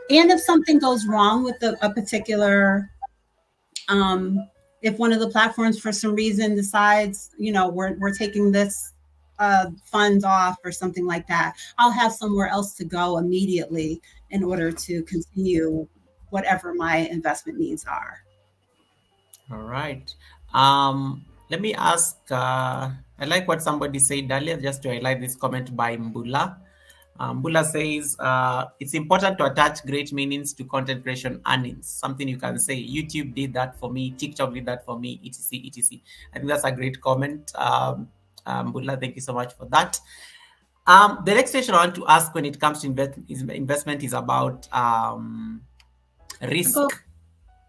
And if something goes wrong with a particular, if one of the platforms for some reason decides, we're taking this fund off or something like that, I'll have somewhere else to go immediately in order to continue whatever my investment needs are. All right. Let me ask. I like what somebody said earlier. Just to highlight this comment by Mbula. Mbula says it's important to attach great meanings to content creation earnings. Something you can say. YouTube did that for me. TikTok did that for me. Etc. Etc. I think that's a great comment. Mbula, thank you so much for that. The next question I want to ask when it comes to investment is about risk. So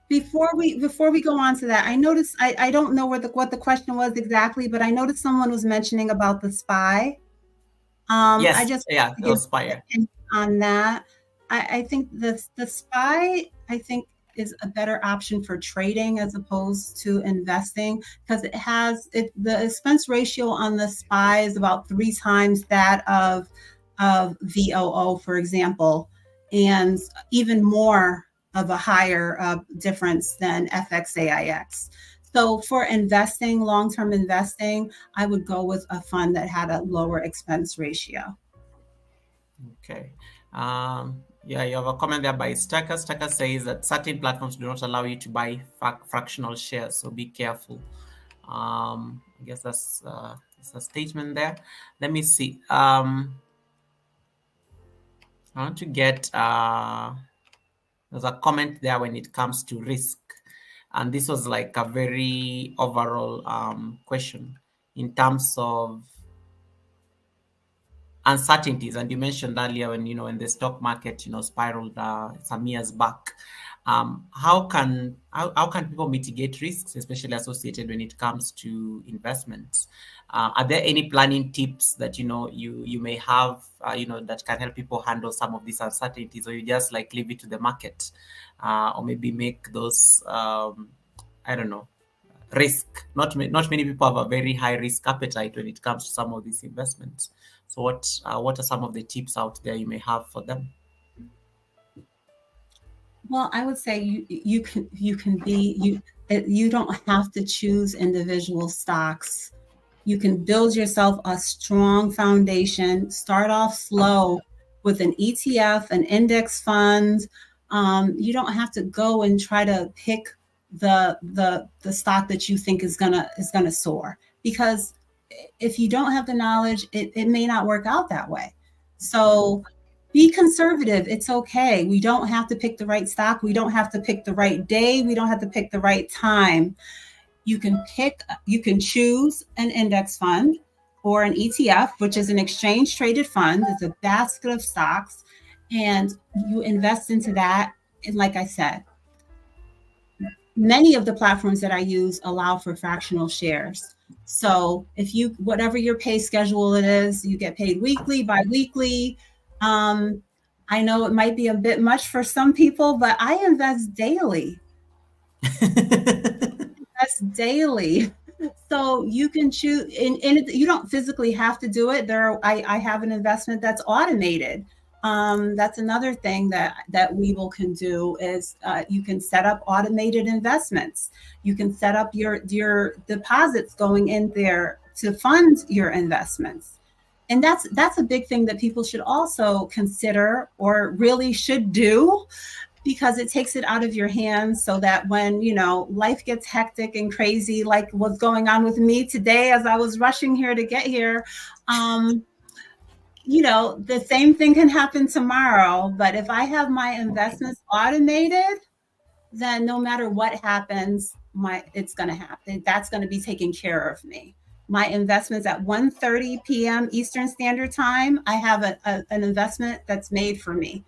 before we go on to that, I noticed I don't know what the question was exactly, but I noticed someone was mentioning about the SPY. Yes, I just yeah, give Spire. on that. I think the SPY is a better option for trading as opposed to investing because the expense ratio on the SPY is about 3 times that of VOO, for example, and even more of a higher difference than FXAIX. So for investing, long-term investing, I would go with a fund that had a lower expense ratio. Okay. Yeah, you have a comment there by Stacker. Stacker says that certain platforms do not allow you to buy fractional shares, so be careful. I guess that's a statement there. Let me see. I want to get there's a comment there when it comes to risk, and this was like a very overall question in terms of uncertainties. And you mentioned earlier when the stock market spiraled some years back. How can people mitigate risks, especially associated when it comes to investments? Are there any planning tips that you may have that can help people handle some of these uncertainties, or you just like leave it to the market, or maybe make those I don't know, risk? Not many people have a very high risk appetite when it comes to some of these investments. So what are some of the tips out there you may have for them? Well, I would say you can You don't have to choose individual stocks. You can build yourself a strong foundation. Start off slow with an ETF, an index fund. You don't have to go and try to pick the stock that you think is gonna soar, because if you don't have the knowledge, it may not work out that way. So be conservative. It's okay. We don't have to pick the right stock. We don't have to pick the right day. We don't have to pick the right time. You can choose an index fund or an ETF, which is an exchange traded fund. It's a basket of stocks, and you invest into that. And like I said, many of the platforms that I use allow for fractional shares. So if you, whatever your pay schedule it is, you get paid weekly, bi-weekly. I know it might be a bit much for some people, but I invest daily. That's daily. So you can choose, and you don't physically have to do it. I have an investment that's automated. That's another thing that Webull can do is you can set up automated investments. You can set up your deposits going in there to fund your investments. And that's a big thing that people should also consider, or really should do, because it takes it out of your hands, so that when, life gets hectic and crazy, like what's going on with me today as I was rushing here to get here, the same thing can happen tomorrow. But if I have my investments automated, then no matter what happens, it's going to happen. That's going to be taken care of me. My investments at 1:30 p.m. Eastern Standard Time, I have an investment that's made for me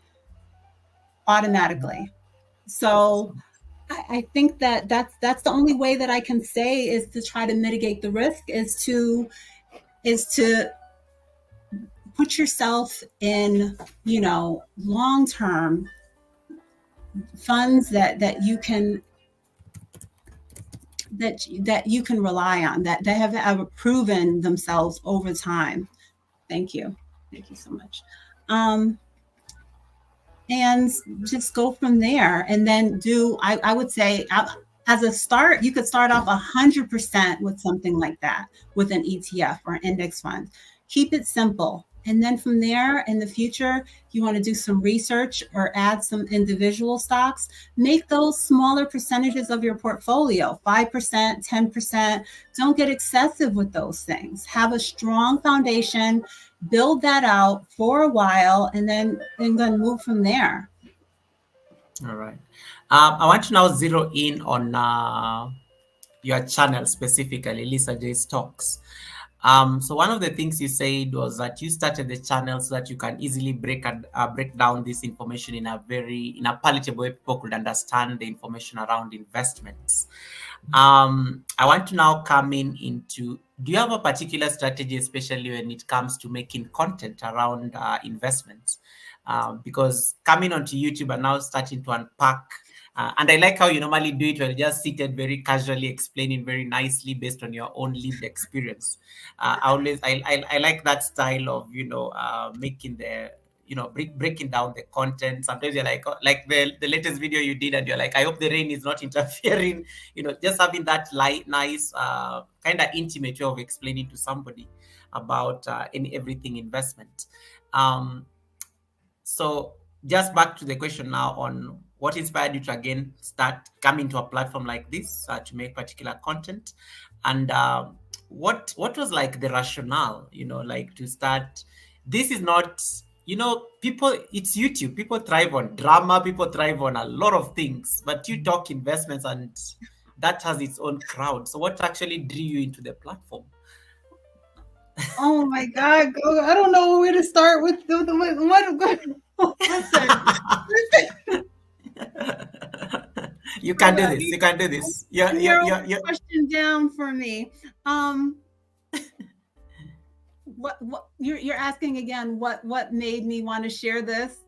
automatically. So I think that's the only way that I can say is to try to mitigate the risk, is to put yourself in, long-term funds that you can rely on, that have proven themselves over time. Thank you so much. And just go from there. And then I would say, as a start, you could start off 100% with something like that, with an ETF or an index fund. Keep it simple. And then from there, in the future, you want to do some research or add some individual stocks. Make those smaller percentages of your portfolio, 5%, 10%. Don't get excessive with those things. Have a strong foundation, build that out for a while, and then move from there. All right. I want to now zero in on your channel specifically, Lisa J Stocks. So one of the things you said was that you started the channel so that you can easily break down this information in a palatable way people could understand the information around investments. I want to now come into, do you have a particular strategy, especially when it comes to making content around investments? Because coming onto YouTube and now starting to unpack, and I like how you normally do it, when you're just seated very casually, explaining very nicely based on your own lived experience. I like that style of making the breaking down the content. Sometimes you're like the latest video you did, and you're like, I hope the rain is not interfering. Just having that nice kind of intimate way of explaining to somebody about everything investment. So just back to the question now on what inspired you to again start coming to a platform like this to make particular content, and what was like the rationale, like to start. This is not, people, it's YouTube. People thrive on drama, people thrive on a lot of things, but you talk investments and that has its own crowd. So what actually drew you into the platform? Oh my God, I don't know where to start with listen. You can do this. You can do this. Yeah. Question down for me. What you're asking again? What made me want to share this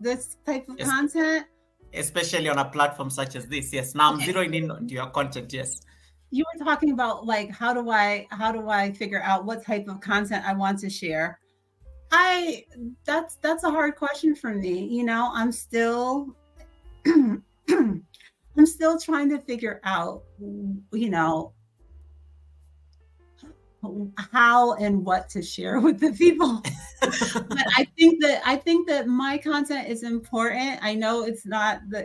type of content? Especially on a platform such as this. Yes. Now I'm zeroing in on your content. Yes. You were talking about like how do I figure out what type of content I want to share? That's a hard question for me. I'm still I'm still trying to figure out, you know, how and what to share with the people. But I think that my content is important. I know it's not the,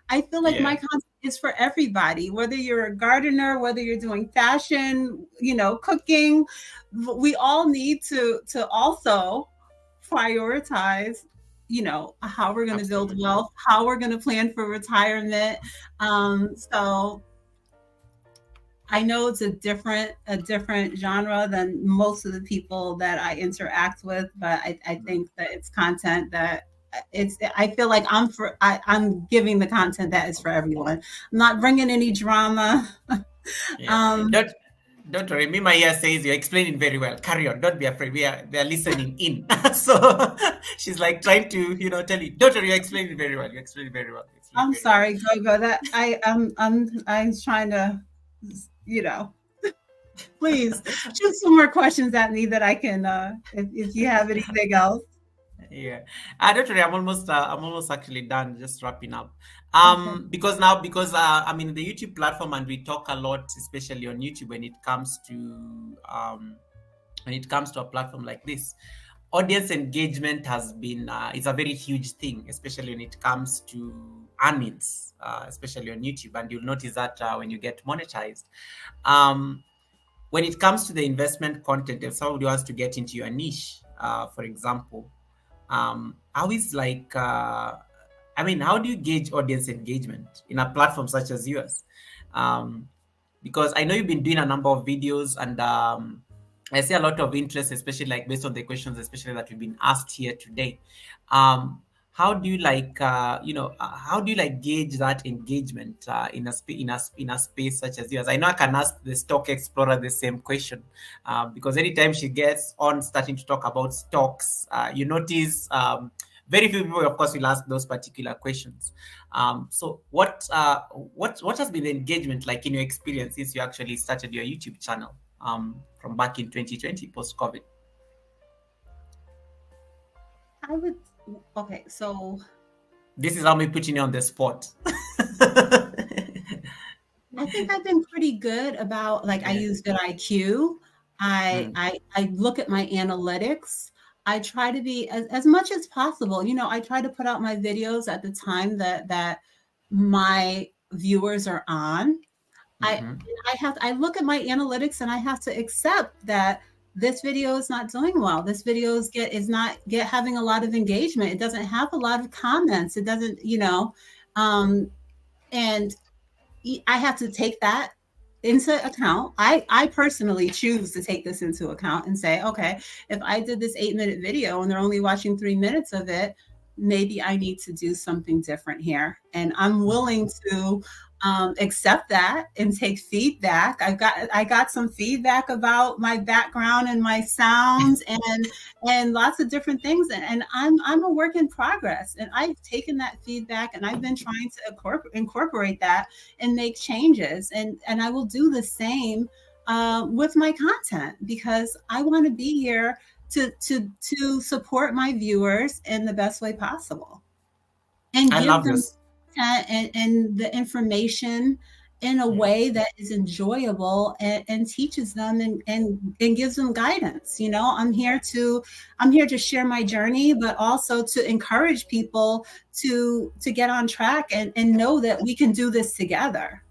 I feel like my Yeah, content is for everybody, whether you're a gardener, whether you're doing fashion, cooking. We all need to also prioritize, how we're going to build absolutely. wealth, how we're going to plan for retirement. So I know it's a different genre than most of the people that I interact with, but I think that it's content that I feel like I'm giving the content that is for everyone. I'm not bringing any drama. Yeah. Um, Don't worry. Me, my ear says you're explaining very well. Carry on. Don't be afraid. They're listening in. So she's like trying to, tell you, don't worry, you're explaining very well. You're explaining very well. You're explaining I'm very well. sorry, Gogo. That I'm trying to, you know, please shoot some more questions at me that I can, if you have anything else. Yeah. Don't worry, I'm almost actually done, just wrapping up. Okay. Because I'm in the YouTube platform and we talk a lot, especially on YouTube when it comes to a platform like this. Audience engagement has been is a very huge thing, especially when it comes to earnings, especially on YouTube. And you'll notice that when you get monetized. Um, when it comes to the investment content, if somebody wants to get into your niche, for example, how is like how do you gauge audience engagement in a platform such as yours? um, because I know you've been doing a number of videos, and I see a lot of interest, especially like based on the questions, especially that we've been asked here today. um, how do you how do you like gauge that engagement in a space such as yours? I know I can ask the stock explorer the same question, because anytime she gets on starting to talk about stocks, you notice very few people, of course, will ask those particular questions. So what has been the engagement like in your experience since you actually started your YouTube channel from back in 2020 post COVID? I would, okay, so This is how me putting you on the spot. I think I've been pretty good about, like, I Yeah. use vidIQ. I Mm, I I look at my analytics. I try to be as much as possible. I try to put out my videos at the time that my viewers are on. I mhm, I look at my analytics and I have to accept that this video is not doing well. This video is not get having a lot of engagement. It doesn't have a lot of comments. It doesn't, um, and I have to take that into account. I personally choose to take this into account and say, okay, if I did this 8-minute video and they're only watching 3 minutes of it, maybe I need to do something different here. And I'm willing to accept that and take feedback. I got some feedback about my background and my sounds and lots of different things. And I'm a work in progress. And I've taken that feedback and I've been trying to incorporate that and make changes. And I will do the same with my content because I want to be here to support my viewers in the best way possible and I give love them yours. content and the information in a Yeah. way that is enjoyable and teaches them and gives them guidance. I'm here to share my journey, but also to encourage people to get on track and know that we can do this together.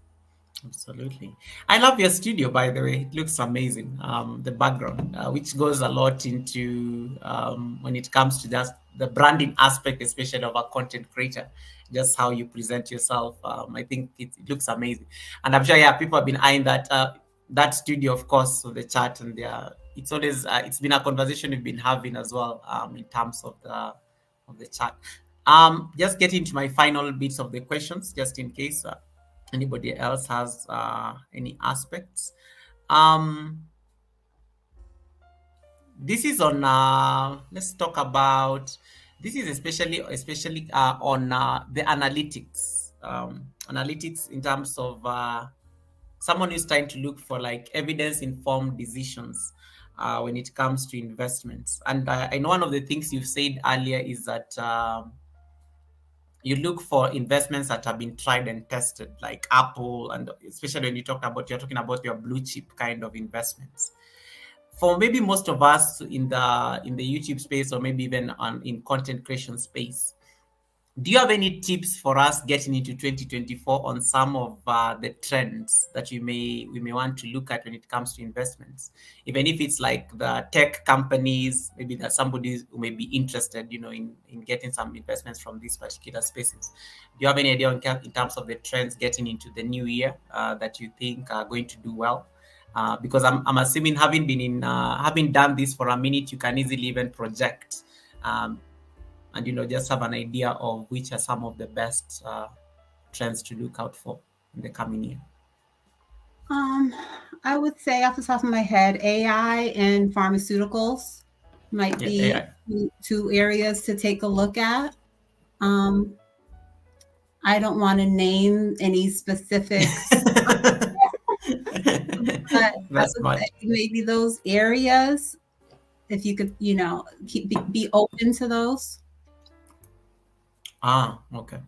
Absolutely. I love your studio, by the way. It looks amazing. The background, which goes a lot into when it comes to just the branding aspect, especially of a content creator, just how you present yourself. I think it looks amazing. And I'm sure, yeah, people have been eyeing that studio, of course, of the chat. And it's always, it's been a conversation we've been having as well in terms of the chat. Just getting to my final bits of the questions, just in case. Anybody else has any aspects. um this is on let's talk about this is especially on the analytics in terms of someone who's trying to look for like evidence informed decisions when it comes to investments. And I know one of the things you've said earlier is that you look for investments that have been tried and tested, like Apple, and especially when you're talking about your blue chip kind of investments. For maybe most of us in the YouTube space, or maybe even in content creation space, do you have any tips for us getting into 2024 on some of the trends that we may want to look at when it comes to investments? Even if it's like the tech companies, maybe that somebody who may be interested, in getting some investments from these particular spaces. Do you have any idea in terms of the trends getting into the new year that you think are going to do well? Because I'm assuming having done this for a minute, you can easily even project. And just have an idea of which are some of the best trends to look out for in the coming year. I would say off the top of my head, AI and pharmaceuticals might be two areas to take a look at. I don't want to name any specifics, but I would say maybe those areas, if you could, be open to those. Okay.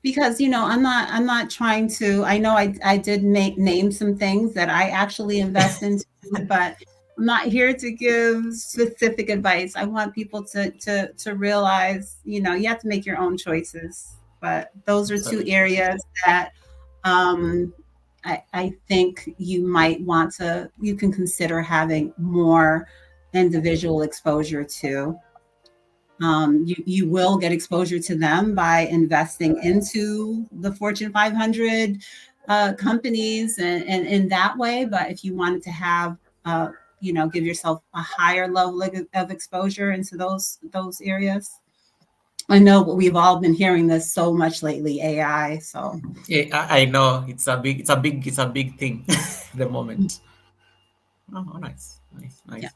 Because I'm not trying to. I know I did name some things that I actually invest into, but I'm not here to give specific advice. I want people to realize, you have to make your own choices. But those are two areas that I think you can consider having more individual exposure to. You will get exposure to them by investing into the Fortune 500 companies and in that way. But if you wanted to have, give yourself a higher level of exposure into those areas. I know we've all been hearing this so much lately, AI. So yeah, I know it's a big thing at the moment. Oh, nice. Yeah.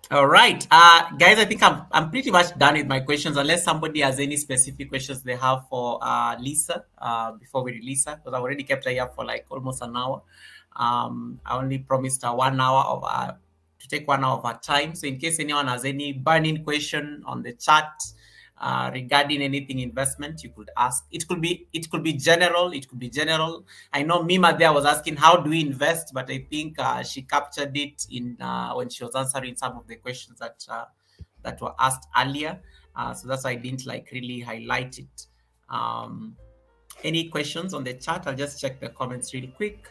All right, guys, I think I'm pretty much done with my questions, unless somebody has any specific questions they have for Lisa before we release her, because I've already kept her here for like almost an hour. I only promised her 1 hour to take 1 hour of her time. So in case anyone has any burning question on the chat regarding anything investment, you could ask. It could be general. I know Mima there was asking how do we invest, but I think she captured it in when she was answering some of the questions that were asked earlier. So that's why I didn't really highlight it. Any questions on the chat? I'll just check the comments really quick.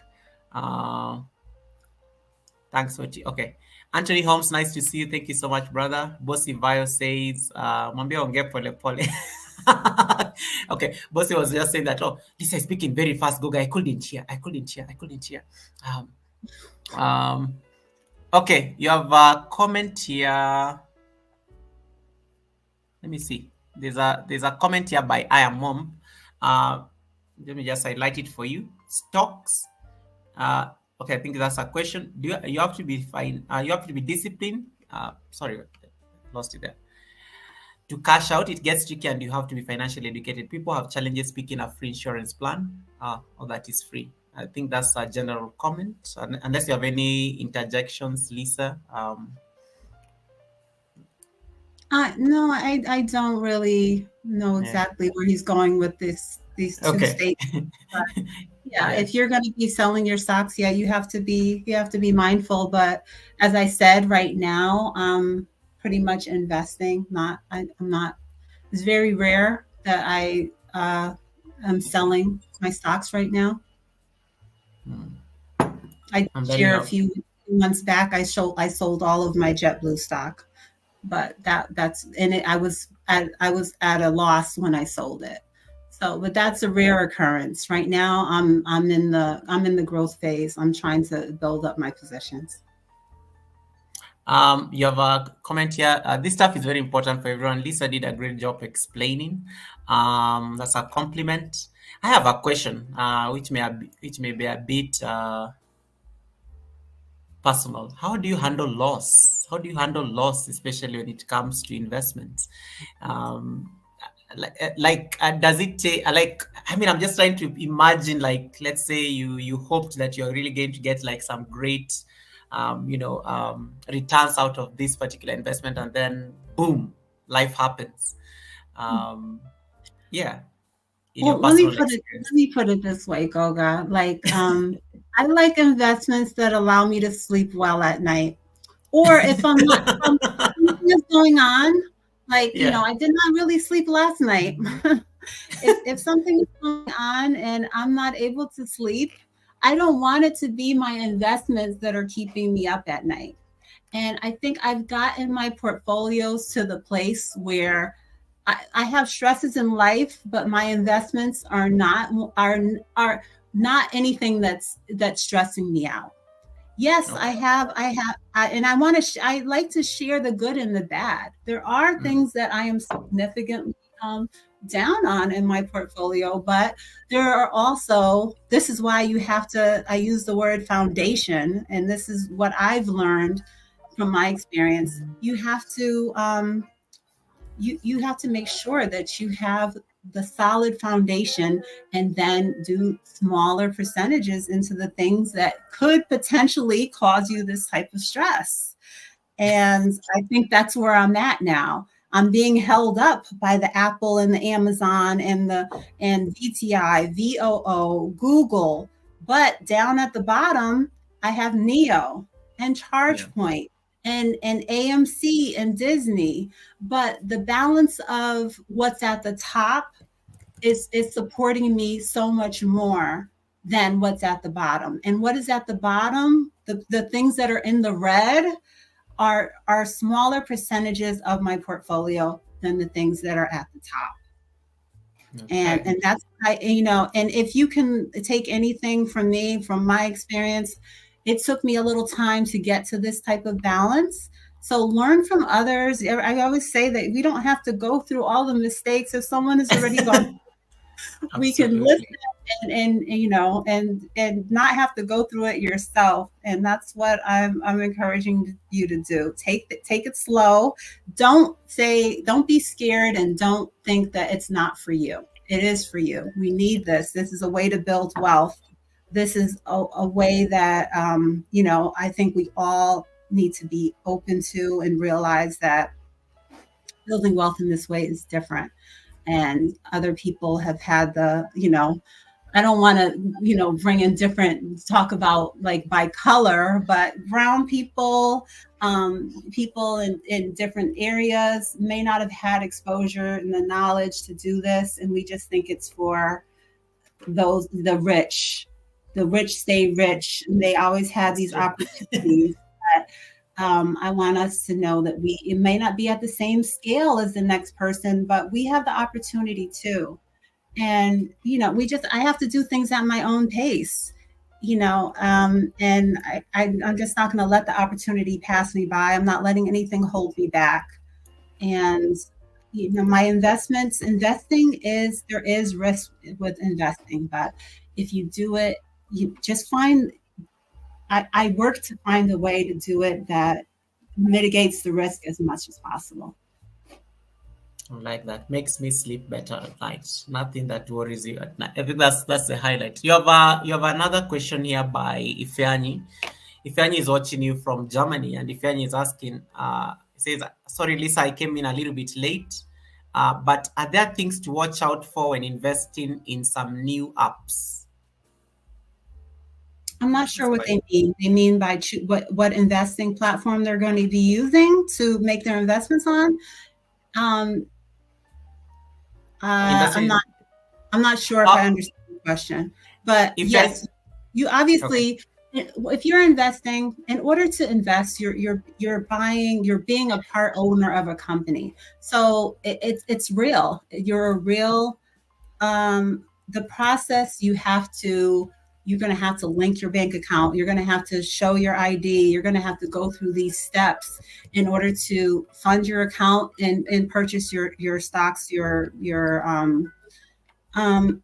Thanks, Oti. Okay. Anthony Holmes, nice to see you. Thank you so much, brother. Bossy Vio says, Mwambie onge pole pole. Okay. Bossy was just saying that, Lisa is speaking very fast, Goga. I couldn't hear. Okay. You have a comment here. Let me see. There's a comment here by I Am Mom. Let me just highlight it for you. Stocks. Okay, I think that's a question. You have to be fine? You have to be disciplined. Sorry, lost it there. To cash out, it gets tricky, and you have to be financially educated. People have challenges picking a free insurance plan, or that is free. I think that's a general comment. Unless you have any interjections, Lisa. No, I don't really know exactly where he's going with these two statements. But yeah, if you're going to be selling your stocks, you have to be mindful. But as I said, right now, pretty much investing. I'm not. It's very rare that I am selling my stocks right now. I share a few months back. I sold all of my JetBlue stock, but that's in it. I was at a loss when I sold it. So, but that's a rare occurrence. Right now, I'm in the growth phase. I'm trying to build up my positions. You have a comment here. This stuff is very important for everyone. Lisa did a great job explaining. That's a compliment. I have a question, which may be a bit personal. How do you handle loss? Especially when it comes to investments? Does it take I'm just trying to imagine, let's say you hoped that you're really going to get some great returns out of this particular investment, and then boom, life happens. Yeah, in your Well, personal experience. let me put it this way, Goga. Like, I like investments that allow me to sleep well at night. Or if I'm not, if something is going on, like, Yeah. I did not really sleep last night. If something is going on and I'm not able to sleep, I don't want it to be my investments that are keeping me up at night. And I think I've gotten my portfolios to the place where I have stresses in life, but my investments are not anything that's stressing me out. Yes, Okay. and I want to. I like to share the good and the bad. There are Mm. things that I am significantly down on in my portfolio, but there are also. This is why you have to. I use the word foundation, and this is what I've learned from my experience. You have to make sure that you have the solid foundation and then do smaller percentages into the things that could potentially cause you this type of stress. And I think that's where I'm at now. I'm being held up by the Apple and the Amazon and VTI, VOO, Google. But down at the bottom, I have Neo and Yeah. ChargePoint and AMC and Disney. But the balance of what's at the top is supporting me so much more than what's at the bottom. And what is at the bottom? The things that are in the red are smaller percentages of my portfolio than the things that are at the top. And Okay. and that's and if you can take anything from me from my experience, it took me a little time to get to this type of balance. So learn from others. I always say that we don't have to go through all the mistakes if someone has already gone. We can listen Absolutely. and not have to go through it yourself. And that's what I'm encouraging you to do. Take it slow. Don't be scared, and don't think that it's not for you. It is for you. We need this. This is a way to build wealth. This is a way that I think we all need to be open to and realize that building wealth in this way is different. And other people have had I don't want to, bring in different talk about like by color, but brown people, people in different areas may not have had exposure and the knowledge to do this. And we just think it's for the rich. The rich stay rich, and they always have That's these true. opportunities. But I want us to know that it may not be at the same scale as the next person, but we have the opportunity too. And I have to do things at my own pace. And I'm just not going to let the opportunity pass me by. I'm not letting anything hold me back. And my investing is there is risk with investing, but if you do it, you just find. I work to find a way to do it that mitigates the risk as much as possible. Like that makes me sleep better at night. Nothing that worries you at night. I think that's the highlight. You have another question here by Ifeanyi. Ifeanyi is watching you from Germany, and Ifeanyi is asking. Says, "Sorry, Lisa, I came in a little bit late. But are there things to watch out for when investing in some new apps?" I'm not sure That's what quite. they mean. They mean by what investing platform they're going to be using to make their investments on. Um, I'm Investing. not. I'm not sure if I Uh, understand the question, but if yes, I you okay. obviously, if you're investing, in order to invest, you're being a part owner of a company. So it's real. You're a real. The process you're going to have to link your bank account. You're going to have to show your ID. You're going to have to go through these steps in order to fund your account and purchase your stocks, um,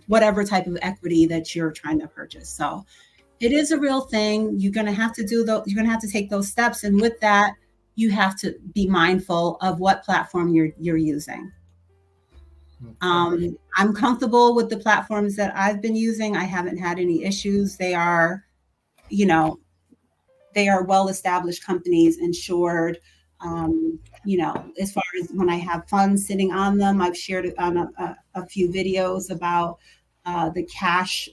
whatever type of equity that you're trying to purchase. So it is a real thing. You're going to have to take those steps. And with that, you have to be mindful of what platform you're using. Okay. I'm comfortable with the platforms that I've been using. I haven't had any issues. You know, they are well established companies, insured. As far as when I have funds sitting on them, I've shared on a few videos about the cash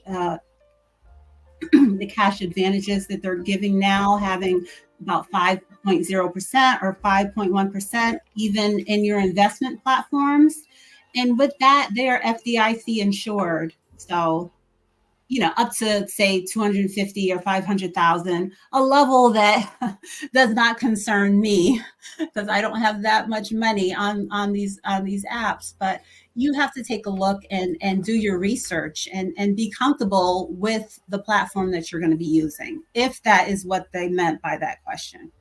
the cash advantages that they're giving now, having about 5.0% or 5.1%, even in your investment platforms. And with that, they are FDIC insured. So, up to say 250 or 500,000, a level that does not concern me because I don't have that much money on these apps. But you have to take a look and do your research and be comfortable with the platform that you're going to be using, if that is what they meant by that question.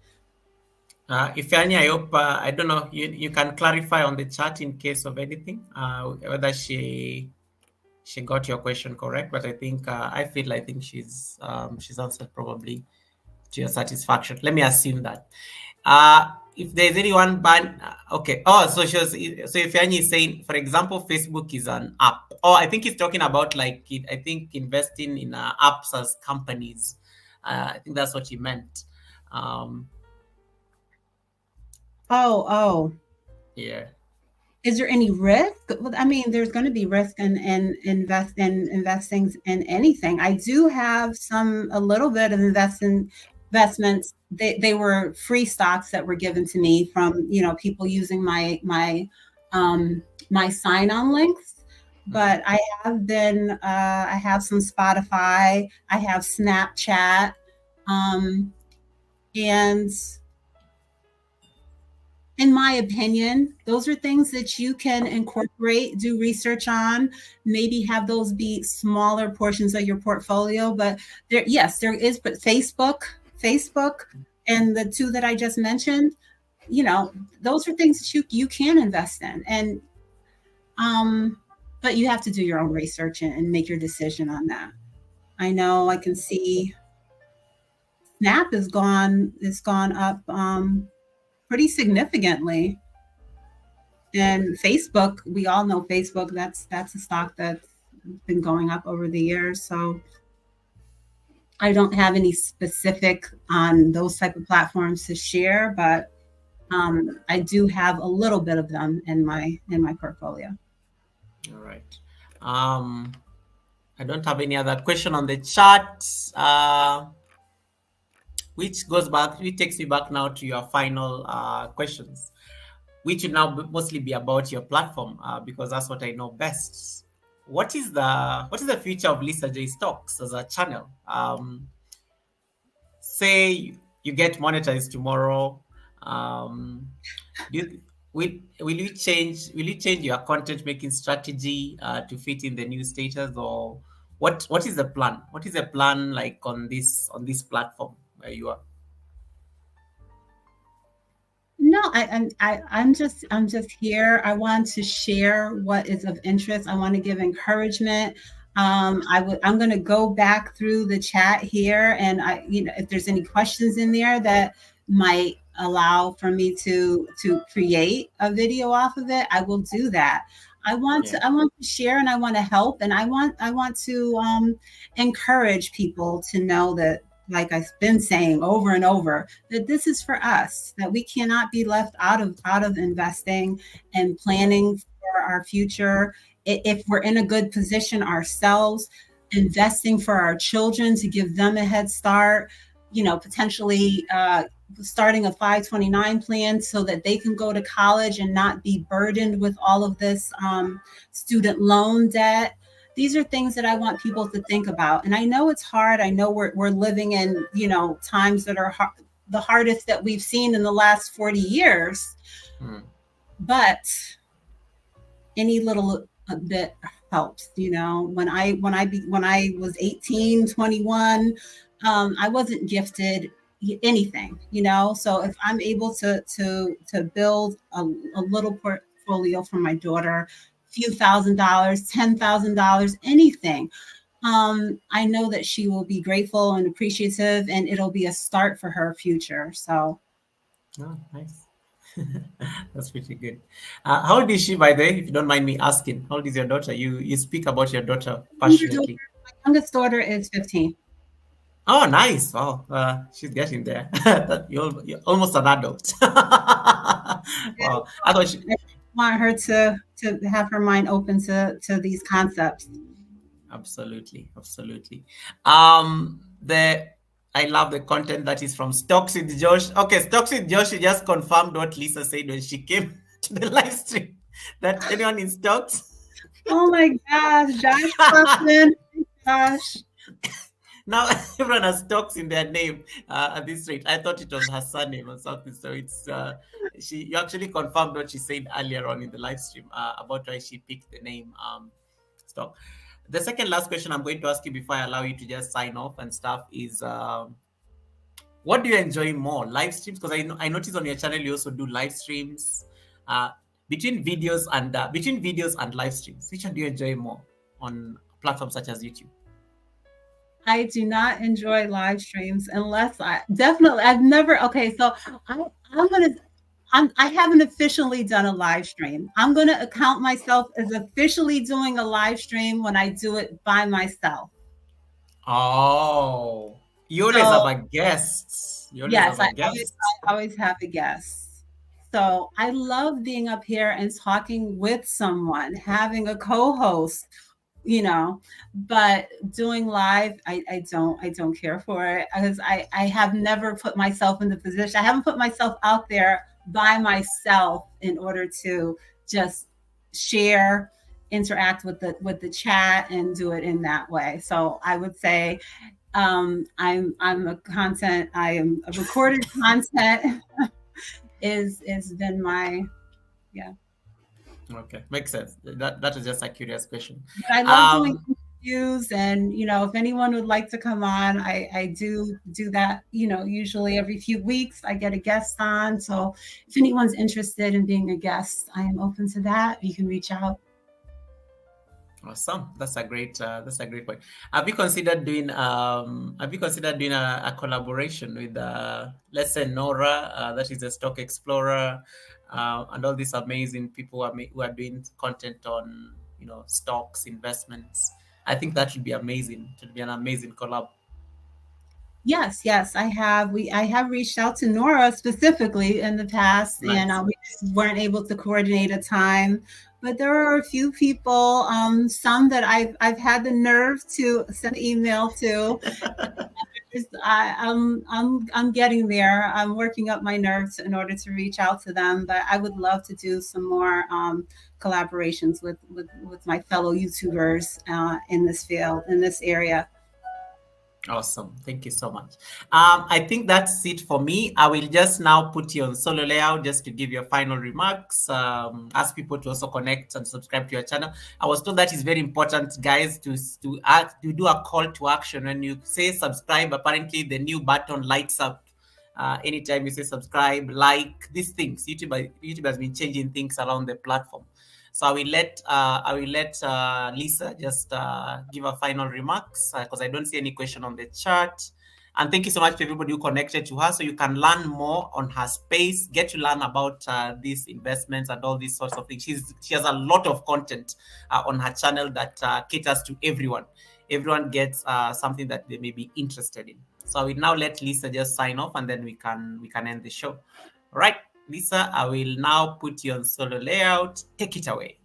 If any, I hope, I don't know, you can clarify on the chat in case of anything, whether she got your question correct, but I think I think she's answered probably to your satisfaction. Let me assume that. If there's anyone okay. Oh, so if Yanni is saying, for example, Facebook is an app. Oh, I think he's talking about I think investing in apps as companies. I think that's what he meant. Oh. Yeah. Is there any risk? Well, I mean, there's going to be risk in investing in anything. I do have a little bit of investments. They were free stocks that were given to me from people using my sign-on links. But I have some Spotify, I have Snapchat, and in my opinion, those are things that you can incorporate, do research on, maybe have those be smaller portions of your portfolio. But there is, but Facebook, and the two that I just mentioned, those are things that you can invest in. And but you have to do your own research and make your decision on that. I know I can see Snap has gone up pretty significantly. And Facebook, we all know Facebook, that's a stock that's been going up over the years. So I don't have any specific on those type of platforms to share, but I do have a little bit of them in my portfolio. All right. I don't have any other question on the chat. Which takes me back now to your final questions, which will now mostly be about your platform, because that's what I know best. What is the future of Lisa J Stocks as a channel? Say you get monetized tomorrow. Will you change your content making strategy to fit in the new status, or what is the plan? What is the plan like on this platform where you are? No, I'm just here. I want to share what is of interest. I want to give encouragement. I'm going to go back through the chat here, and if there's any questions in there that might allow for me to create a video off of it, I will do that. I want to share, and I want to help, and I want to encourage people to know that, like I've been saying over and over, that this is for us, that we cannot be left out of investing and planning for our future. If we're in a good position ourselves, investing for our children to give them a head start, potentially starting a 529 plan so that they can go to college and not be burdened with all of this student loan debt. These are things that I want people to think about. And I know it's hard. I know we're living in, times that are the hardest that we've seen in the last 40 years. But any little bit helps. When I was 18, 21, I wasn't gifted anything, so if I'm able to build a little portfolio for my daughter, few $1,000, $10,000, anything, I know that she will be grateful and appreciative, and it'll be a start for her future. So nice. That's pretty good. How old is she, by the way, if you don't mind me asking? How old is your daughter? You speak about your daughter passionately. My youngest daughter is 15. Oh, nice. Oh, she's getting there. You're almost an adult. Wow. I thought she, I want her to have her mind open to these concepts. absolutely, absolutely. The I love the content that is from Stocks with Josh. Okay, Stocks with Josh, she just confirmed what Lisa said when she came to the live stream. That anyone in stocks. Oh my gosh, Josh Clufton, Josh. Now everyone has stocks in their name at this rate. I thought it was her surname or something. So it's she. You actually confirmed what she said earlier on in the live stream about why she picked the name stock. The second last question I'm going to ask you before I allow you to just sign off and stuff is what do you enjoy more, live streams? Because I noticed on your channel you also do live streams. Uh, between videos and live streams, which one do you enjoy more on platforms such as YouTube? I do not enjoy live streams unless I've never, okay, so I'm gonna, I haven't officially done a live stream. I'm going to account myself as officially doing a live stream when I do it by myself. Oh, you always have So a guest. You always yes, have a guest. I always have a guest. So I love being up here and talking with someone, having a co-host, you know, but doing live, I don't care for it because I have never put myself in the position. I haven't put myself out there by myself in order to just share, interact with the chat and do it in that way. So I would say I'm a content. I am a recorded content is been my yeah. Okay, makes sense. That is just a curious question. But I love doing interviews, and if anyone would like to come on, I do that. Usually every few weeks I get a guest on. So if anyone's interested in being a guest, I am open to that. You can reach out. Awesome. That's a great point. Have you considered doing a collaboration with let's say Nora, that is a stock explorer, and all these amazing people who are doing content on stocks, investments. I think that would be amazing. It would be an amazing collab. Yes, I have. I have reached out to Nora specifically in the past, and Nice. we just weren't able to coordinate a time. But there are a few people, some that I've had the nerve to send email to. I'm getting there. I'm working up my nerves in order to reach out to them. But I would love to do some more collaborations with my fellow YouTubers in this field, in this area. Awesome. Thank you so much. I think that's it for me. I will just now put you on solo layout just to give your final remarks. Ask people to also connect and subscribe to your channel. I was told that is very important, guys, to do a call to action. When you say subscribe, apparently the new button lights up anytime you say subscribe, like these things. YouTube has been changing things around the platform. So I will let Lisa just give her final remarks because I don't see any question on the chat. And thank you so much to everybody who connected to her. So you can learn more on her space, get to learn about these investments and all these sorts of things. She has a lot of content on her channel that caters to everyone. Everyone gets something that they may be interested in. So I will now let Lisa just sign off, and then we can end the show. All right. Lisa, I will now put you on solo layout. Take it away.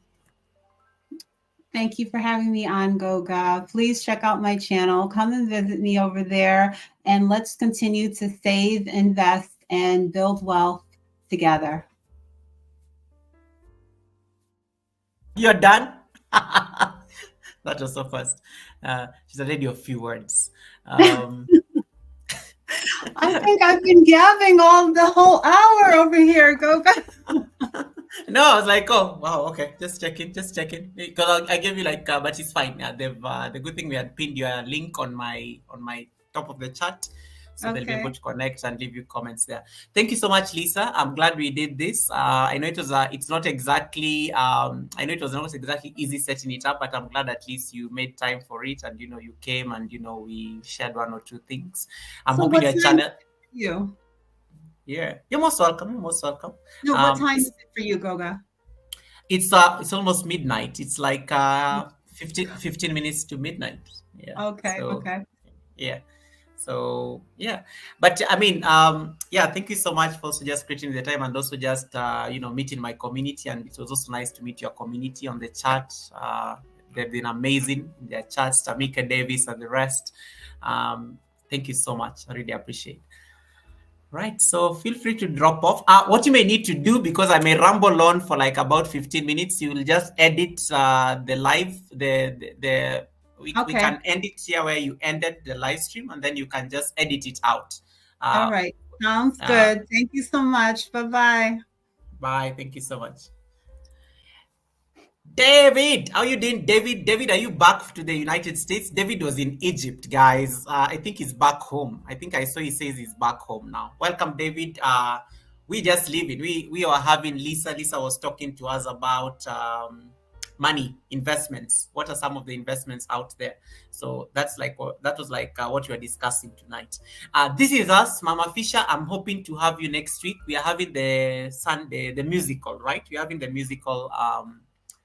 Thank you for having me on, Goga. Please check out my channel. Come and visit me over there, and let's continue to save, invest, and build wealth together. You're done? That was so fast. She's already a few words. I think I've been gabbing the whole hour over here, Goga. No, I was like, oh wow, okay, just checking, because I gave you but it's fine. Yeah, the good thing we had pinned your link on my top of the chat, so they'll be able to connect and leave you comments there. Thank you so much, Lisa. I'm glad we did this. I know it was it's not exactly I know it was not exactly easy setting it up, but I'm glad at least you made time for it, and you came and we shared one or two things. I'm hoping your channel. You. Yeah, you're most welcome. You're most welcome. No, what time is it for you, Goga? It's almost midnight. It's like 15 minutes to midnight. Yeah. Okay. So, okay. Yeah. So yeah, but I mean, yeah, thank you so much for also just creating the time and also just meeting my community. And it was also nice to meet your community on the chat. They've been amazing in their chats, Tamika Davis and the rest. Um, Thank you so much. I really appreciate. Right, so feel free to drop off. What you may need to do, because I may ramble on for like about 15 minutes, you will just edit the live, we Okay. can end it here where you ended the live stream, and then you can just edit it out. All Uh, right. Sounds uh, good. Thank you so much. Bye-bye. Bye. Thank you so much. David, how you doing, David? David, are you back to the United States? David was in Egypt, guys. I think he's back home. I think I saw he says he's back home now. Welcome, David. We just leaving. We are having Lisa. Lisa was talking to us about money investments. What are some of the investments out there? So that was like what we are discussing tonight. This is us, Mama Fisher. I'm hoping to have you next week. We are having the Sunday, the musical, right? We're having the musical.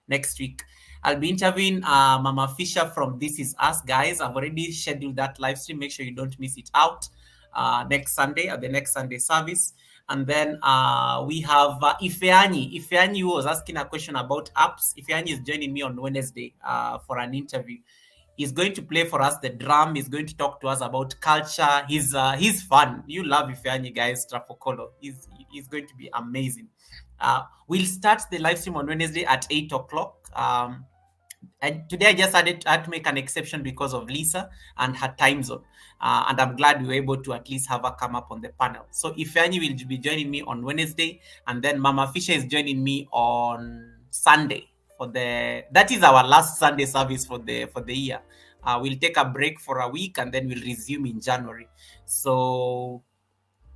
Next week. I'll be interviewing Mama Fisher from This Is Us, guys. I've already scheduled that live stream. Make sure you don't miss it out next Sunday at the next Sunday service. And then we have Ifeanyi. Ifeanyi was asking a question about apps. Ifeanyi is joining me on Wednesday for an interview. He's going to play for us the drum. He's going to talk to us about culture. He's fun. You love Ifeanyi, guys. Trafocolo. He's going to be amazing. We'll start the live stream on Wednesday at 8 o'clock. And today I just had to make an exception because of Lisa and her time zone. And I'm glad we were able to at least have her come up on the panel. So Ifeanyi will be joining me on Wednesday, and then Mama Fisher is joining me on Sunday that is our last Sunday service for the year. We'll take a break for a week and then we'll resume in January. So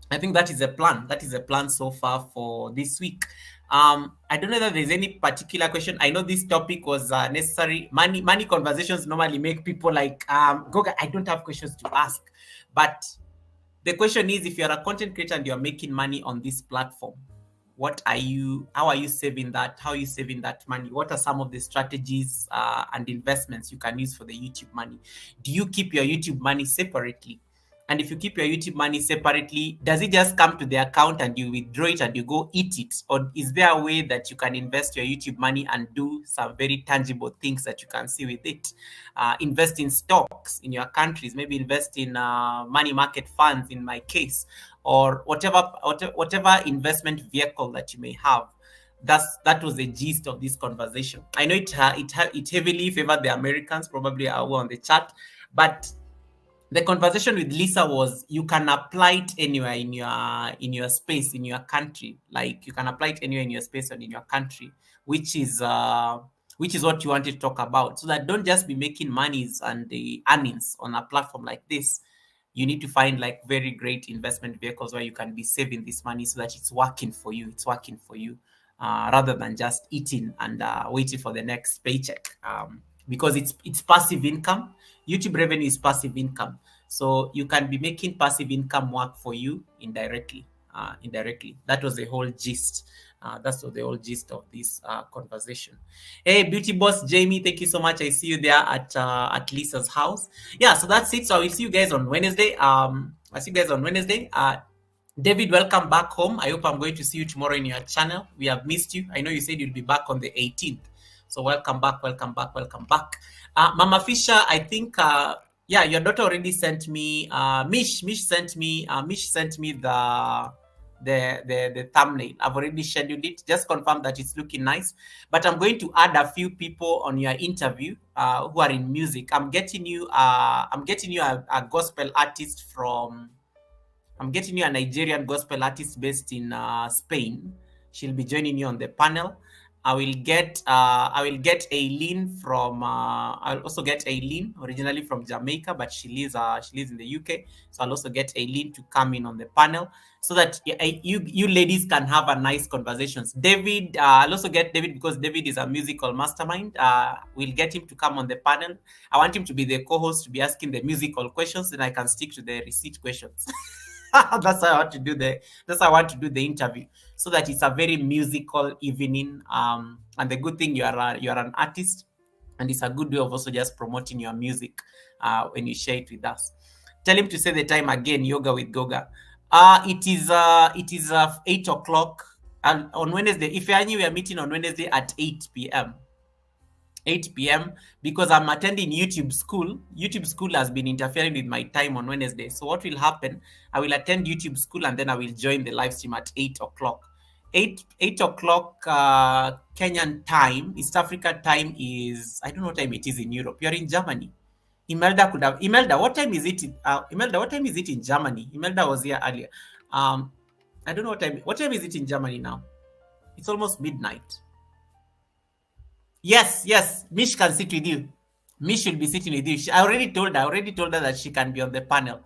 I think that is a plan. That is a plan so far for this week. I don't know if there's any particular question. I know this topic was necessary. Money conversations normally make people like, Goga, I don't have questions to ask. But the question is, if you're a content creator and you're making money on this platform, how are you saving that? How are you saving that money? What are some of the strategies and investments you can use for the YouTube money? Do you keep your YouTube money separately? And if you keep your YouTube money separately, does it just come to the account and you withdraw it and you go eat it? Or is there a way that you can invest your YouTube money and do some very tangible things that you can see with it? Invest in stocks in your countries, maybe invest in money market funds in my case, or whatever investment vehicle that you may have. That was the gist of this conversation. I know it heavily favored the Americans, probably are on the chat, but the conversation with Lisa was you can apply it anywhere in your space, in your country. Like you can apply it anywhere in your space and in your country, which is what you wanted to talk about. So that don't just be making monies and the earnings on a platform like this. You need to find like very great investment vehicles where you can be saving this money so that it's working for you. It's working for you rather than just eating and waiting for the next paycheck. Because it's passive income. YouTube revenue is passive income. So you can be making passive income work for you indirectly. That was the whole gist. That's the whole gist of this conversation. Hey, beauty boss Jamie, thank you so much. I see you there at Lisa's house. Yeah, so that's it. So I will see you guys on Wednesday. David, welcome back home. I hope I'm going to see you tomorrow in your channel. We have missed you. I know you said you'll be back on the 18th. So welcome back. Mama Fisher, I think your daughter already sent me Mish sent me the thumbnail. I've already scheduled it. Just confirm that it's looking nice. But I'm going to add a few people on your interview who are in music. I'm getting you a gospel artist I'm getting you a Nigerian gospel artist based in Spain. She'll be joining you on the panel. I will get Aileen from. I'll also get Aileen, originally from Jamaica, but she lives in the UK. So I'll also get Aileen to come in on the panel so that you ladies can have a nice conversations. David, I'll also get David because David is a musical mastermind. We'll get him to come on the panel. I want him to be the co-host, to be asking the musical questions, then I can stick to the receipt questions. That's how I want to do the interview, so that it's a very musical evening. And the good thing, you are an artist, and it's a good way of also just promoting your music when you share it with us. Tell him to say the time again. Yoga with Goga. It is 8 o'clock on Wednesday. If you're new, we are meeting on Wednesday at 8 p.m. 8 p.m. because I'm attending YouTube school. YouTube school has been interfering with my time on Wednesday. So what will happen? I will attend YouTube school and then I will join the live stream at 8 o'clock. 8 o'clock Kenyan time. East Africa time is, I don't know what time it is in Europe. You're in Germany. Imelda could have. Imelda, what time is it? Imelda, what time is it in Germany? Imelda was here earlier. I don't know what time. What time is it in Germany now? It's almost midnight. Yes. Mish can sit with you. Mish will be sitting with you. I already told her that she can be on the panel.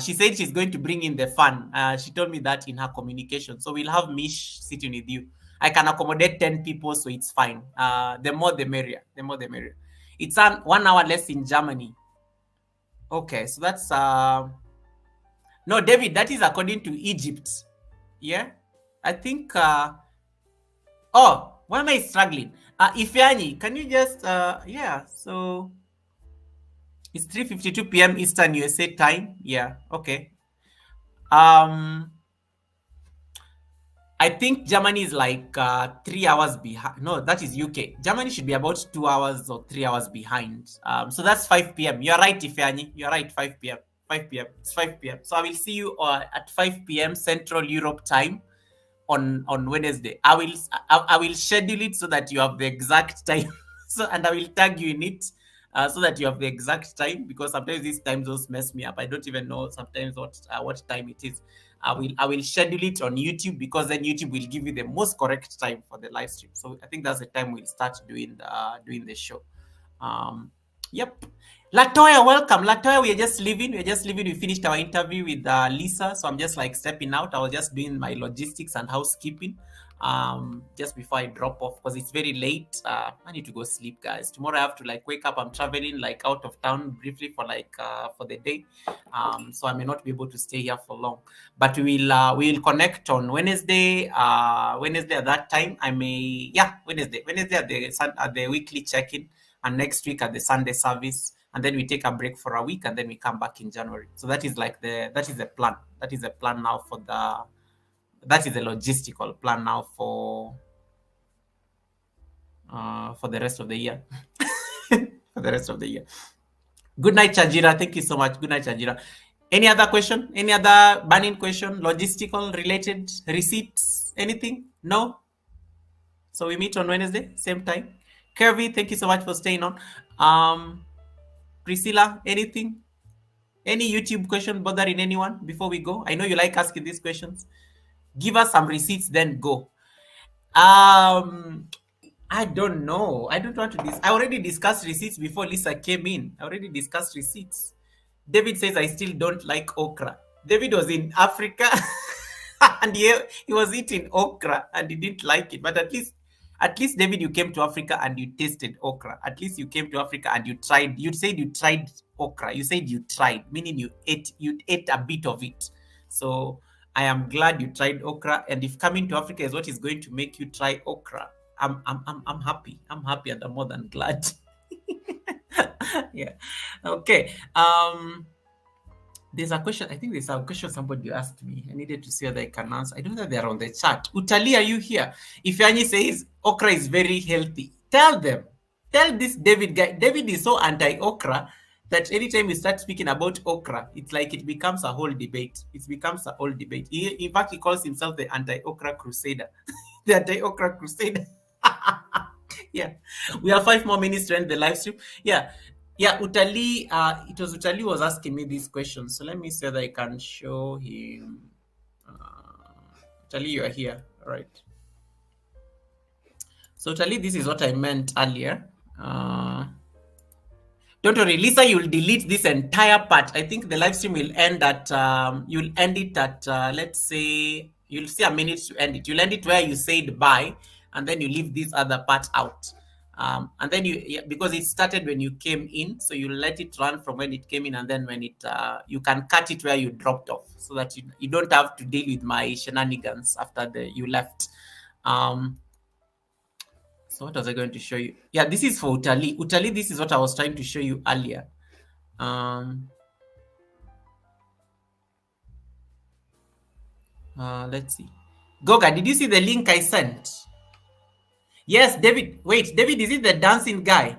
She said she's going to bring in the fun. She told me that in her communication. So we'll have Mish sitting with you. I can accommodate 10 people, so it's fine. The more the merrier. The more the merrier. It's 1 hour less in Germany. Okay, so that's no, David, that is according to Egypt. Yeah, I think. Why am I struggling? Ifeanyi, can you just yeah? So it's 3:52 p.m. Eastern USA time. Yeah, okay. I think Germany is like 3 hours behind. No, that is UK. Germany should be about 2 hours or 3 hours behind. So that's 5 p.m. You're right, Ifeanyi. You're right, 5 p.m. 5 p.m. It's 5 p.m. So I will see you at 5 p.m. Central Europe time on Wednesday. I will schedule it so that you have the exact time. And I will tag you in it so that you have the exact time, because sometimes these time zones mess me up. I don't even know sometimes what time it is. I will schedule it on YouTube, because then YouTube will give you the most correct time for the live stream. So I think that's the time we'll start doing the show. Yep. Latoya, welcome. Latoya, we're just leaving. We finished our interview with Lisa, so I'm just like stepping out. I was just doing my logistics and housekeeping just before I drop off, because it's very late. I need to go sleep, guys. Tomorrow I have to like wake up. I'm traveling like out of town briefly for like for the day, so I may not be able to stay here for long. But we will connect on Wednesday. Wednesday at that time. Wednesday at the weekly check-in, and next week at the Sunday service. And then we take a break for a week, and then we come back in January. So that is the plan. That is the plan now that is the logistical plan now for the rest of the year. For the rest of the year. Good night, Chajira. Thank you so much. Good night, Chajira. Any other question? Any other burning question? Logistical related receipts? Anything? No? So we meet on Wednesday, same time. Kirby, thank you so much for staying on. Priscilla, anything? Any YouTube question bothering anyone before we go? I know you like asking these questions. Give us some receipts, then go. I don't know. I don't want to I already discussed receipts before Lisa came in. I already discussed receipts. David says, I still don't like okra. David was in Africa and he was eating okra and he didn't like it. But at least, David, you came to Africa and you tasted okra. At least you came to Africa and you tried. You said you tried okra. You said you tried, meaning you ate a bit of it. So I am glad you tried okra. And if coming to Africa is what is going to make you try okra, I'm happy. I'm happy and I'm more than glad. Yeah. Okay. There's a question. I think there's a question somebody asked me. I needed to see whether I can answer. I don't know if they're on the chat. Utali, are you here? If Yanni says okra is very healthy, tell them. Tell this David guy. David is so anti-okra that anytime we start speaking about okra, it's like it becomes a whole debate. In fact, he calls himself the anti-okra crusader. The anti-okra crusader. Yeah. We have 5 more minutes to end the live stream. Yeah. Utali, it was Utali was asking me these questions. So let me see that I can show him. Utali, you are here. All right. So Utali, this is what I meant earlier. Don't worry, Lisa, you'll delete this entire part. I think the live stream will end at, you'll end it at, let's say, you'll see a minute to end it. You'll end it where you said bye, and then you leave this other part out. And then because it started when you came in, so you let it run from when it came in, and then when it, you can cut it where you dropped off, so that you don't have to deal with my shenanigans after you left. So what was I going to show you? Yeah, this is for Utali. Utali, this is what I was trying to show you earlier. Let's see. Goga, did you see the link I sent? Yes, David. Wait, David, is it the dancing guy?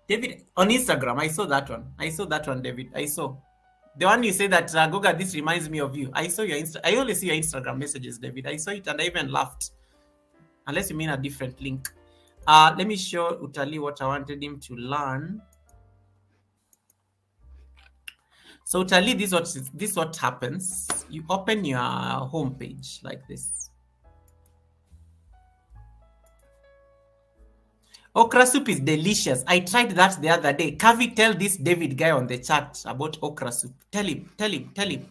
David on Instagram. I saw that one. I saw that one, David. I saw the one you say that Goga. This reminds me of you. I saw your I only see your Instagram messages, David. I saw it and I even laughed. Unless you mean a different link. Let me show Utali what I wanted him to learn. So Utali, this is what happens. You open your home page like this. Okra soup is delicious. I tried that the other day. Kavi, tell this David guy on the chat about okra soup. Tell him, tell him, tell him.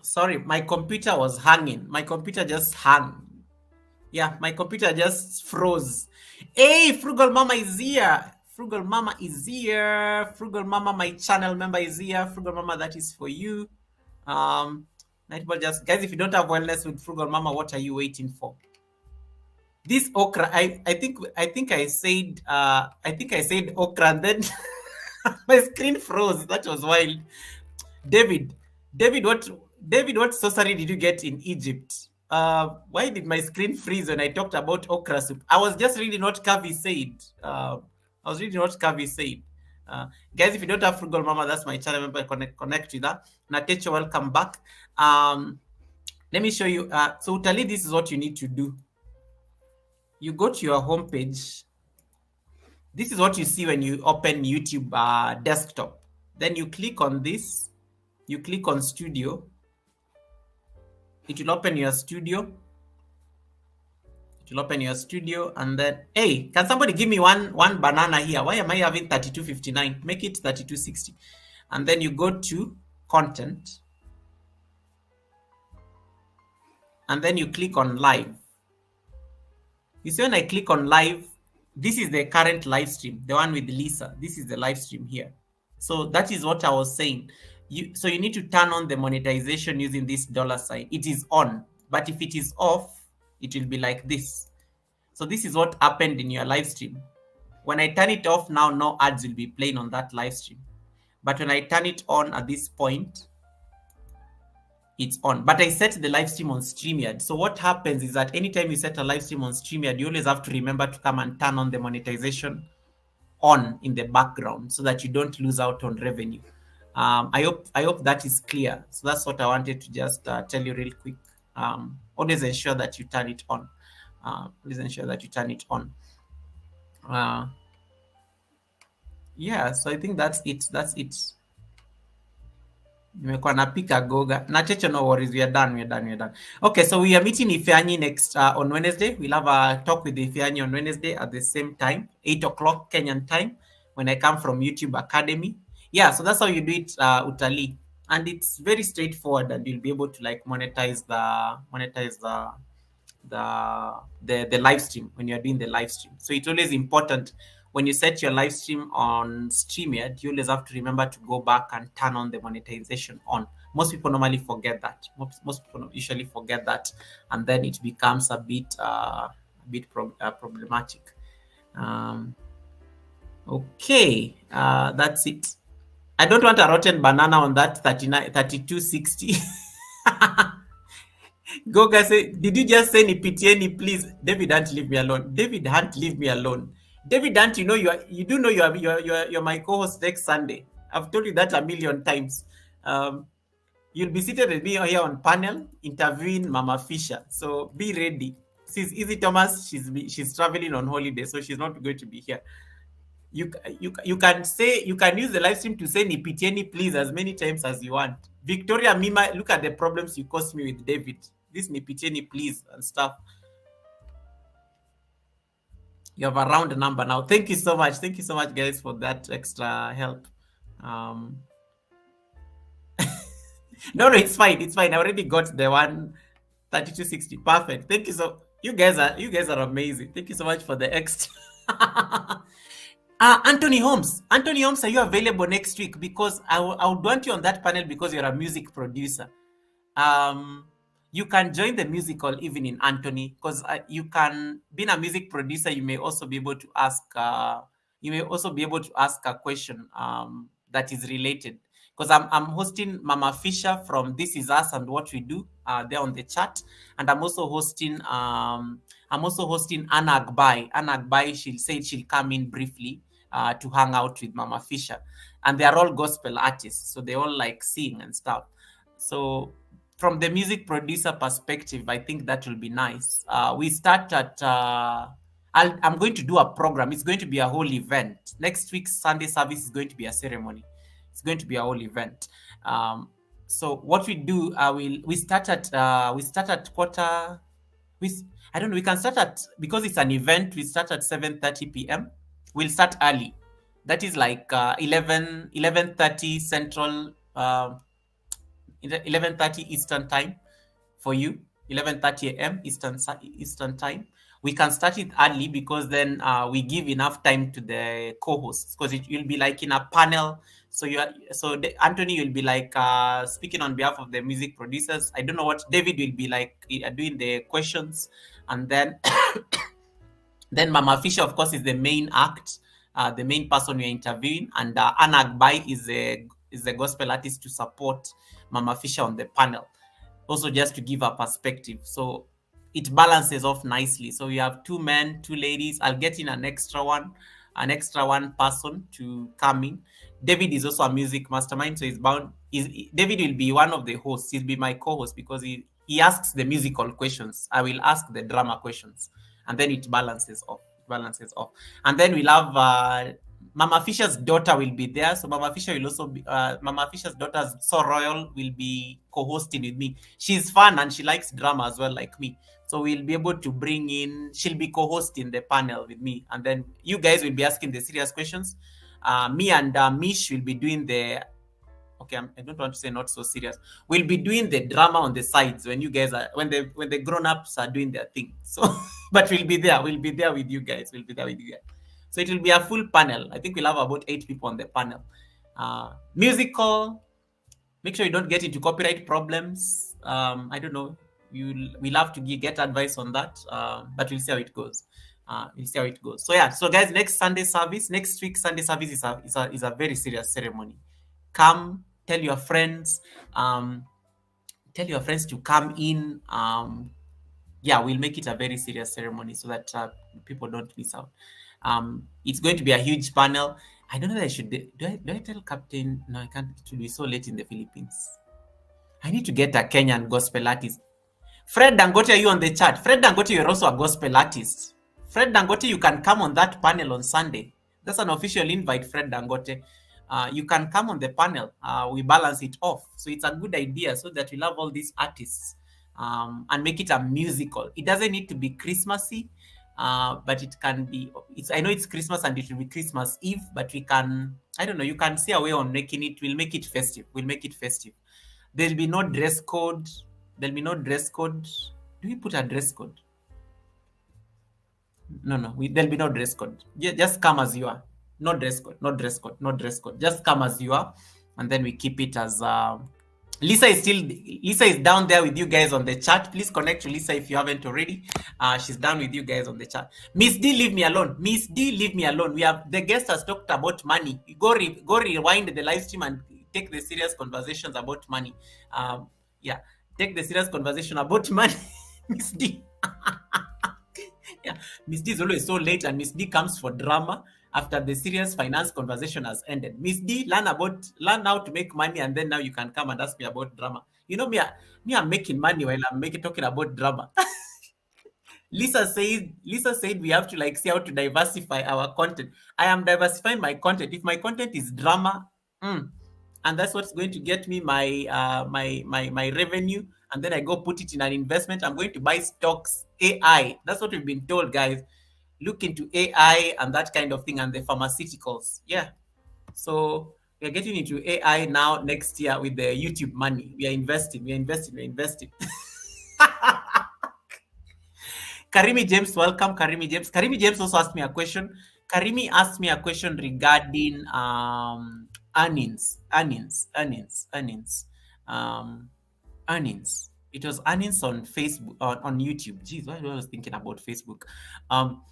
Sorry, my computer was hanging. My computer just hung. Yeah, my computer just froze. Hey, Frugal Mama is here. Frugal Mama is here. Frugal Mama, my channel member is here. Frugal Mama, that is for you. Nightball just guys, if you don't have wellness with Frugal Mama, what are you waiting for? This okra, I think I said okra and then my screen froze. That was wild. David, what sorcery did you get in Egypt? Why did my screen freeze when I talked about okra soup? I was just reading what Kavi said. Guys, if you don't have Frugal Mama, that's my channel member. Connect with that. Natecho, welcome back. Let me show you. So Utali, this is what you need to do. You go to your home page. This is what you see when you open YouTube desktop. Then you click on this. You click on studio. It will open your studio. It will open your studio and then, hey, can somebody give me one banana here? Why am I having 3259? Make it 3260. And then you go to content. And then you click on live. You see when I click on live, this is the current live stream, the one with Lisa. This is the live stream here. So that is what I was saying. So you need to turn on the monetization using this $sign. It is on, but if it is off, it will be like this. So this is what happened in your live stream. When I turn it off now, no ads will be playing on that live stream. But when I turn it on at this point, it's on. But I set the live stream on StreamYard. So what happens is that anytime you set a live stream on StreamYard, you always have to remember to come and turn on the monetization on in the background so that you don't lose out on revenue. I hope that is clear. So that's what I wanted to just tell you real quick. Always ensure that you turn it on. Please ensure that you turn it on. Yeah, so I think that's it. Nimekuwa napika Goga. Nachecho, no worries. We are done. Okay, so we are meeting Ifeanyi next on Wednesday. We'll have a talk with Ifeanyi on Wednesday at the same time, 8 o'clock Kenyan time, when I come from YouTube Academy. Yeah, so that's how you do it, Utali. And it's very straightforward, and you'll be able to like monetize the live stream when you're doing the live stream. So it's always important when you set your live stream on StreamYard, you always have to remember to go back and turn on the monetization on. Most people normally forget that. Most people usually forget that, and then it becomes a bit problematic. Okay, that's it. I don't want a rotten banana on that 3260. Goga say, did you just say Nipitieni, please? David, don't leave me alone. David, don't leave me alone. David, don't you know you do know you're my co-host next Sunday. I've told you that a million times. You'll be seated with me here on panel interviewing Mama Fisher. So be ready. She's Easy Thomas. She's traveling on holiday, so she's not going to be here. You can say, you can use the live stream to say Nipitieni please as many times as you want. Victoria Mima, look at the problems you caused me with David. This Nipitieni please and stuff. You have a round number now. Thank you so much. Thank you so much, guys, for that extra help. Um, no, it's fine. It's fine. I already got the 13260. Perfect. Thank you so. You guys are amazing. Thank you so much for the extra. Anthony Holmes. Anthony Holmes, are you available next week? Because I would want you on that panel because you're a music producer. You can join the musical even in Anthony, because you can, being a music producer, you may also be able to ask a question that is related. Because I'm hosting Mama Fisher from This Is Us and What We Do there on the chat, and I'm also hosting Anna Agbai. Anna Agbai, she'll come in briefly to hang out with Mama Fisher, and they are all gospel artists, so they all like sing and stuff. So from the music producer perspective, I think that will be nice. We start at I'm going to do a program. It's going to be a whole event. Next week's Sunday service is going to be a ceremony. It's going to be a whole event. So what we do, we start at quarter. I don't know. We can start at, because it's an event. We start at 7:30 p.m. We'll start early. That is like 11:30 Central, 11:30 Eastern time for you. 11:30 a.m. Eastern time. We can start it early because then we give enough time to the co-hosts, because it will be like in a panel. So Anthony will be like speaking on behalf of the music producers. I don't know what David will be like doing the questions, and then then Mama Fisher, of course, is the main act, the main person we are interviewing, and Anna Agbai is the gospel artist to support Mama Fisher on the panel, also just to give a perspective. So it balances off nicely. So we have 2 men, 2 ladies. I'll get in an extra one person to come in. David is also a music mastermind, so David will be one of the hosts. He'll be my co-host because he asks the musical questions. I will ask the drama questions, and then it balances off. And then we'll have Mama Fisher's daughter will be there. So Mama Fisher will also be, Mama Fisher's daughter, So Royal, will be co-hosting with me. She's fun and she likes drama as well, like me. So we'll be able to bring in, she'll be co-hosting the panel with me. And then you guys will be asking the serious questions. Me and Mish will be doing the, okay, I don't want to say not so serious. We'll be doing the drama on the sides when you guys are, when the grown-ups are doing their thing. So, but we'll be there with you guys. So it will be a full panel. I think we'll have about 8 people on the panel. Musical. Make sure you don't get into copyright problems. I don't know. We'll have to get advice on that. But we'll see how it goes. So yeah. So guys, next week Sunday service is a very serious ceremony. Come, tell your friends. Tell your friends to come in. Yeah, we'll make it a very serious ceremony so that people don't miss out. It's going to be a huge panel. I don't know that I should. Do I tell Captain? No, I can't. It will be so late in the Philippines. I need to get a Kenyan gospel artist. Fred Dangote, are you on the chat? Fred Dangote, you're also a gospel artist. Fred Dangote, you can come on that panel on Sunday. That's an official invite, Fred Dangote. You can come on the panel. We balance it off. So it's a good idea so that we'll have all these artists and make it a musical. It doesn't need to be Christmassy. But it can be, I know it's Christmas and it will be Christmas Eve, but we can, I don't know, you can see a way on making it, we'll make it festive. There'll be no dress code. Do we put a dress code? No, there'll be no dress code. Just come as you are. No dress code. Just come as you are. And then we keep it as, Lisa is down there with you guys on the chat. Please connect to Lisa if you haven't already. She's down with you guys on the chat. Miss D, leave me alone. We have, the guest has talked about money. Go rewind the live stream and take the serious conversations about money. Take the serious conversation about money. Miss D. Yeah, Miss D is always so late, and Miss D comes for drama after the serious finance conversation has ended. Miss D, learn how to make money, and then now you can come and ask me about drama. You know me, I'm making money while I'm talking about drama. Lisa said we have to like see how to diversify our content. I am diversifying my content. If my content is drama, and that's what's going to get me my revenue, and then I go put it in an investment. I'm going to buy stocks, AI. That's what we've been told, guys. Look into AI and that kind of thing, and the pharmaceuticals. Yeah. So we're getting into AI now next year with the YouTube money. We are investing, we're investing, we're investing. Karimi James, welcome, Karimi James. Karimi James also asked me a question. Karimi asked me a question regarding um, earnings. It was earnings on Facebook, on YouTube. Jeez, why was I thinking about Facebook? Um,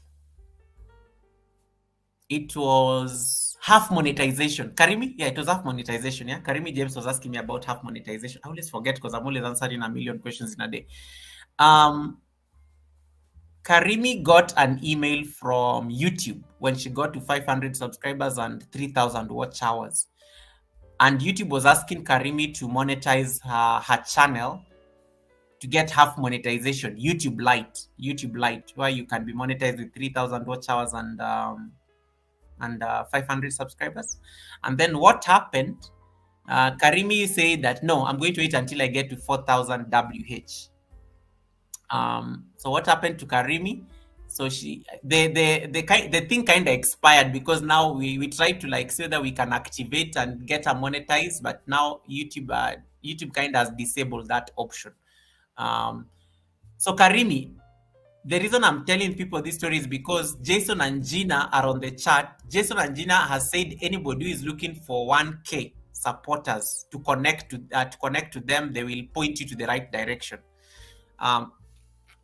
it was half monetization. Karimi, yeah, it was half monetization. Yeah, Karimi James was asking me about half monetization. I always forget because I'm always answering a million questions in a day. Um, Karimi got an email from YouTube when she got to 500 subscribers and 3,000 watch hours. And YouTube was asking Karimi to monetize her channel to get half monetization. YouTube Lite, where you can be monetized with 3,000 watch hours and 500 subscribers. And then what happened? Karimi said that no, I'm going to wait until I get to 4,000 WH. So what happened to Karimi? So the thing kind of expired because now we tried to like say that we can activate and get her monetized, but now YouTube kind of has disabled that option. So Karimi, the reason I'm telling people this story is because Jason and Gina are on the chat. Jason and Gina has said anybody who is looking for 1K supporters to connect to them, they will point you to the right direction.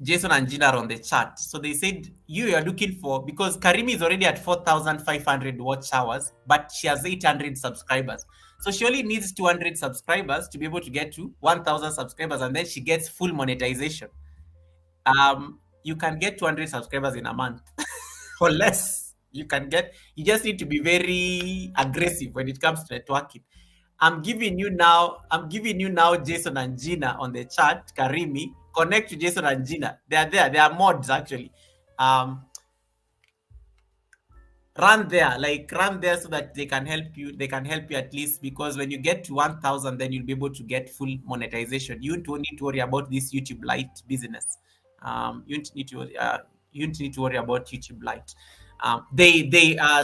Jason and Gina are on the chat. So they said you are looking for, because Karimi is already at 4,500 watch hours, but she has 800 subscribers. So she only needs 200 subscribers to be able to get to 1,000 subscribers, and then she gets full monetization. You can get 200 subscribers in a month or less. You just need to be very aggressive when it comes to networking. I'm giving you now Jason and Gina on the chat. Karimi, connect to Jason and Gina. They are there. They are mods actually. Run there so that they can help you. They can help you at least, because when you get to 1,000, then you'll be able to get full monetization. You don't need to worry about this YouTube Lite business. You don't need to worry about YouTube Lite.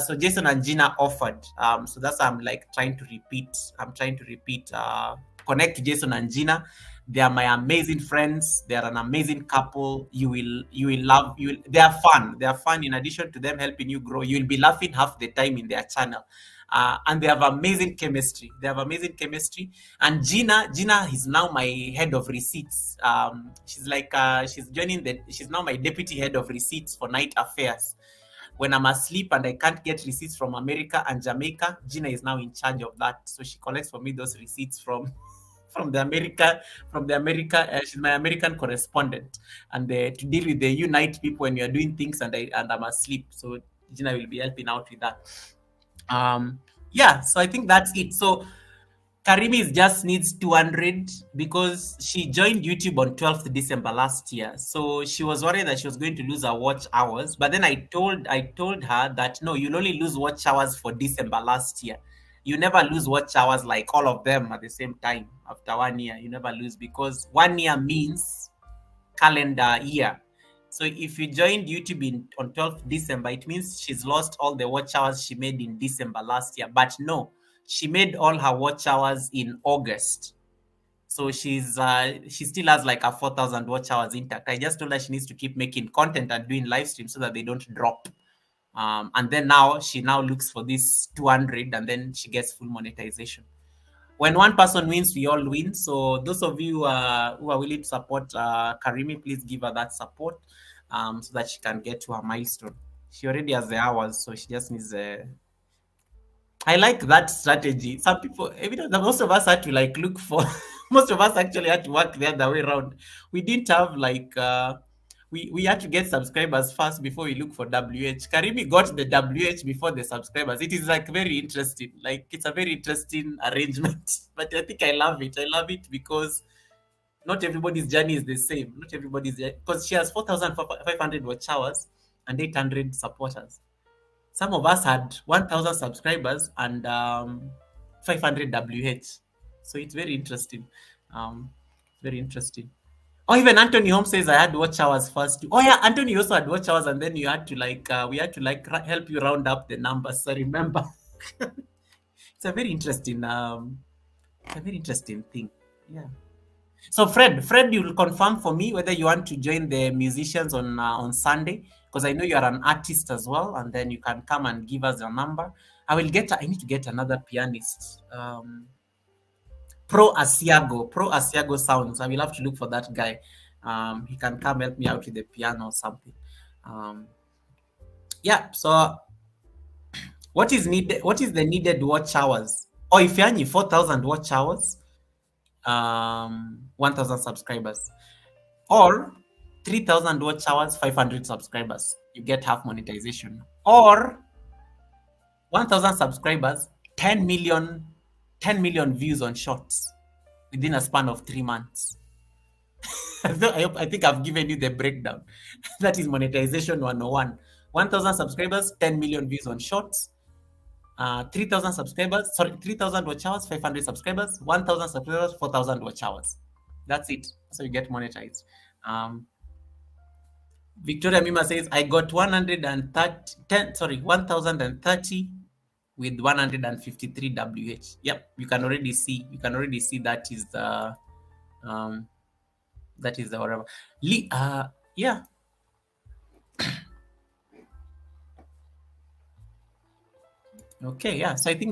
So Jason and Gina offered. So that's I'm like trying to repeat. Connect to Jason and Gina. They are my amazing friends. They are an amazing couple. You will love. They are fun. They are fun. In addition to them helping you grow, you will be laughing half the time in their channel. And they have amazing chemistry. And Gina is now my head of receipts. She's now my deputy head of receipts for night affairs. When I'm asleep and I can't get receipts from America and Jamaica, Gina is now in charge of that. So she collects for me those receipts from America. She's my American correspondent, and to deal with the Unite people when you're doing things and I'm asleep. So Gina will be helping out with that. So I think that's it. So Karimi just needs 200 because she joined YouTube on 12th December last year. So she was worried that she was going to lose her watch hours. But then I told her that no, you'll only lose watch hours for December last year. You never lose watch hours like all of them at the same time after 1 year. You never lose, because 1 year means calendar year. So if you joined YouTube on 12th December, it means she's lost all the watch hours she made in December last year. But no, she made all her watch hours in August. So she still has like a 4,000 watch hours intact. I just told her she needs to keep making content and doing live streams so that they don't drop. And then she looks for this 200, and then she gets full monetization. When one person wins, we all win. So those of you who are willing to support Karimi, please give her that support so that she can get to her milestone. She already has the hours, so she just needs I like that strategy. Some people, most of us had to like look for, most of us actually had to work the other way around. We didn't have like, we had to get subscribers first before we look for WH. Karimi got the WH before the subscribers. It is like very interesting. Like it's a very interesting arrangement, but I think I love it. I love it because Not everybody's journey is the same. Not everybody's, because she has 4,500 watch hours and 800 supporters. Some of us had 1,000 subscribers and 500 WH. So it's very interesting. Um, very interesting. Or even Anthony Holmes says I had watch hours first. Oh yeah, Anthony also had watch hours, and then you had to we had to help you round up the numbers. So remember, it's a very interesting thing. Yeah. So Fred, you'll confirm for me whether you want to join the musicians on Sunday, because I know you are an artist as well, and then you can come and give us your number. I need to get another pianist. Pro Asiago sounds. I will have to look for that guy. He can come help me out with the piano or something. Um, yeah. So what is needed? What is the needed watch hours? Oh, if you 4,000 watch hours, 1,000 subscribers, or 3,000 watch hours, 500 subscribers, you get half monetization, or 1,000 subscribers, 10 million views on shorts within a span of 3 months. I think I've given you the breakdown. That is monetization 101. 1,000 subscribers, 10 million views on shorts. 3,000 subscribers, 3,000 watch hours, 500 subscribers, 1,000 subscribers, 4,000 watch hours. That's it. So you get monetized. Victoria Mima says, I got 1,030 with 153 WH. Yep, you can already see. That is the whatever. Yeah. Okay, yeah. So I think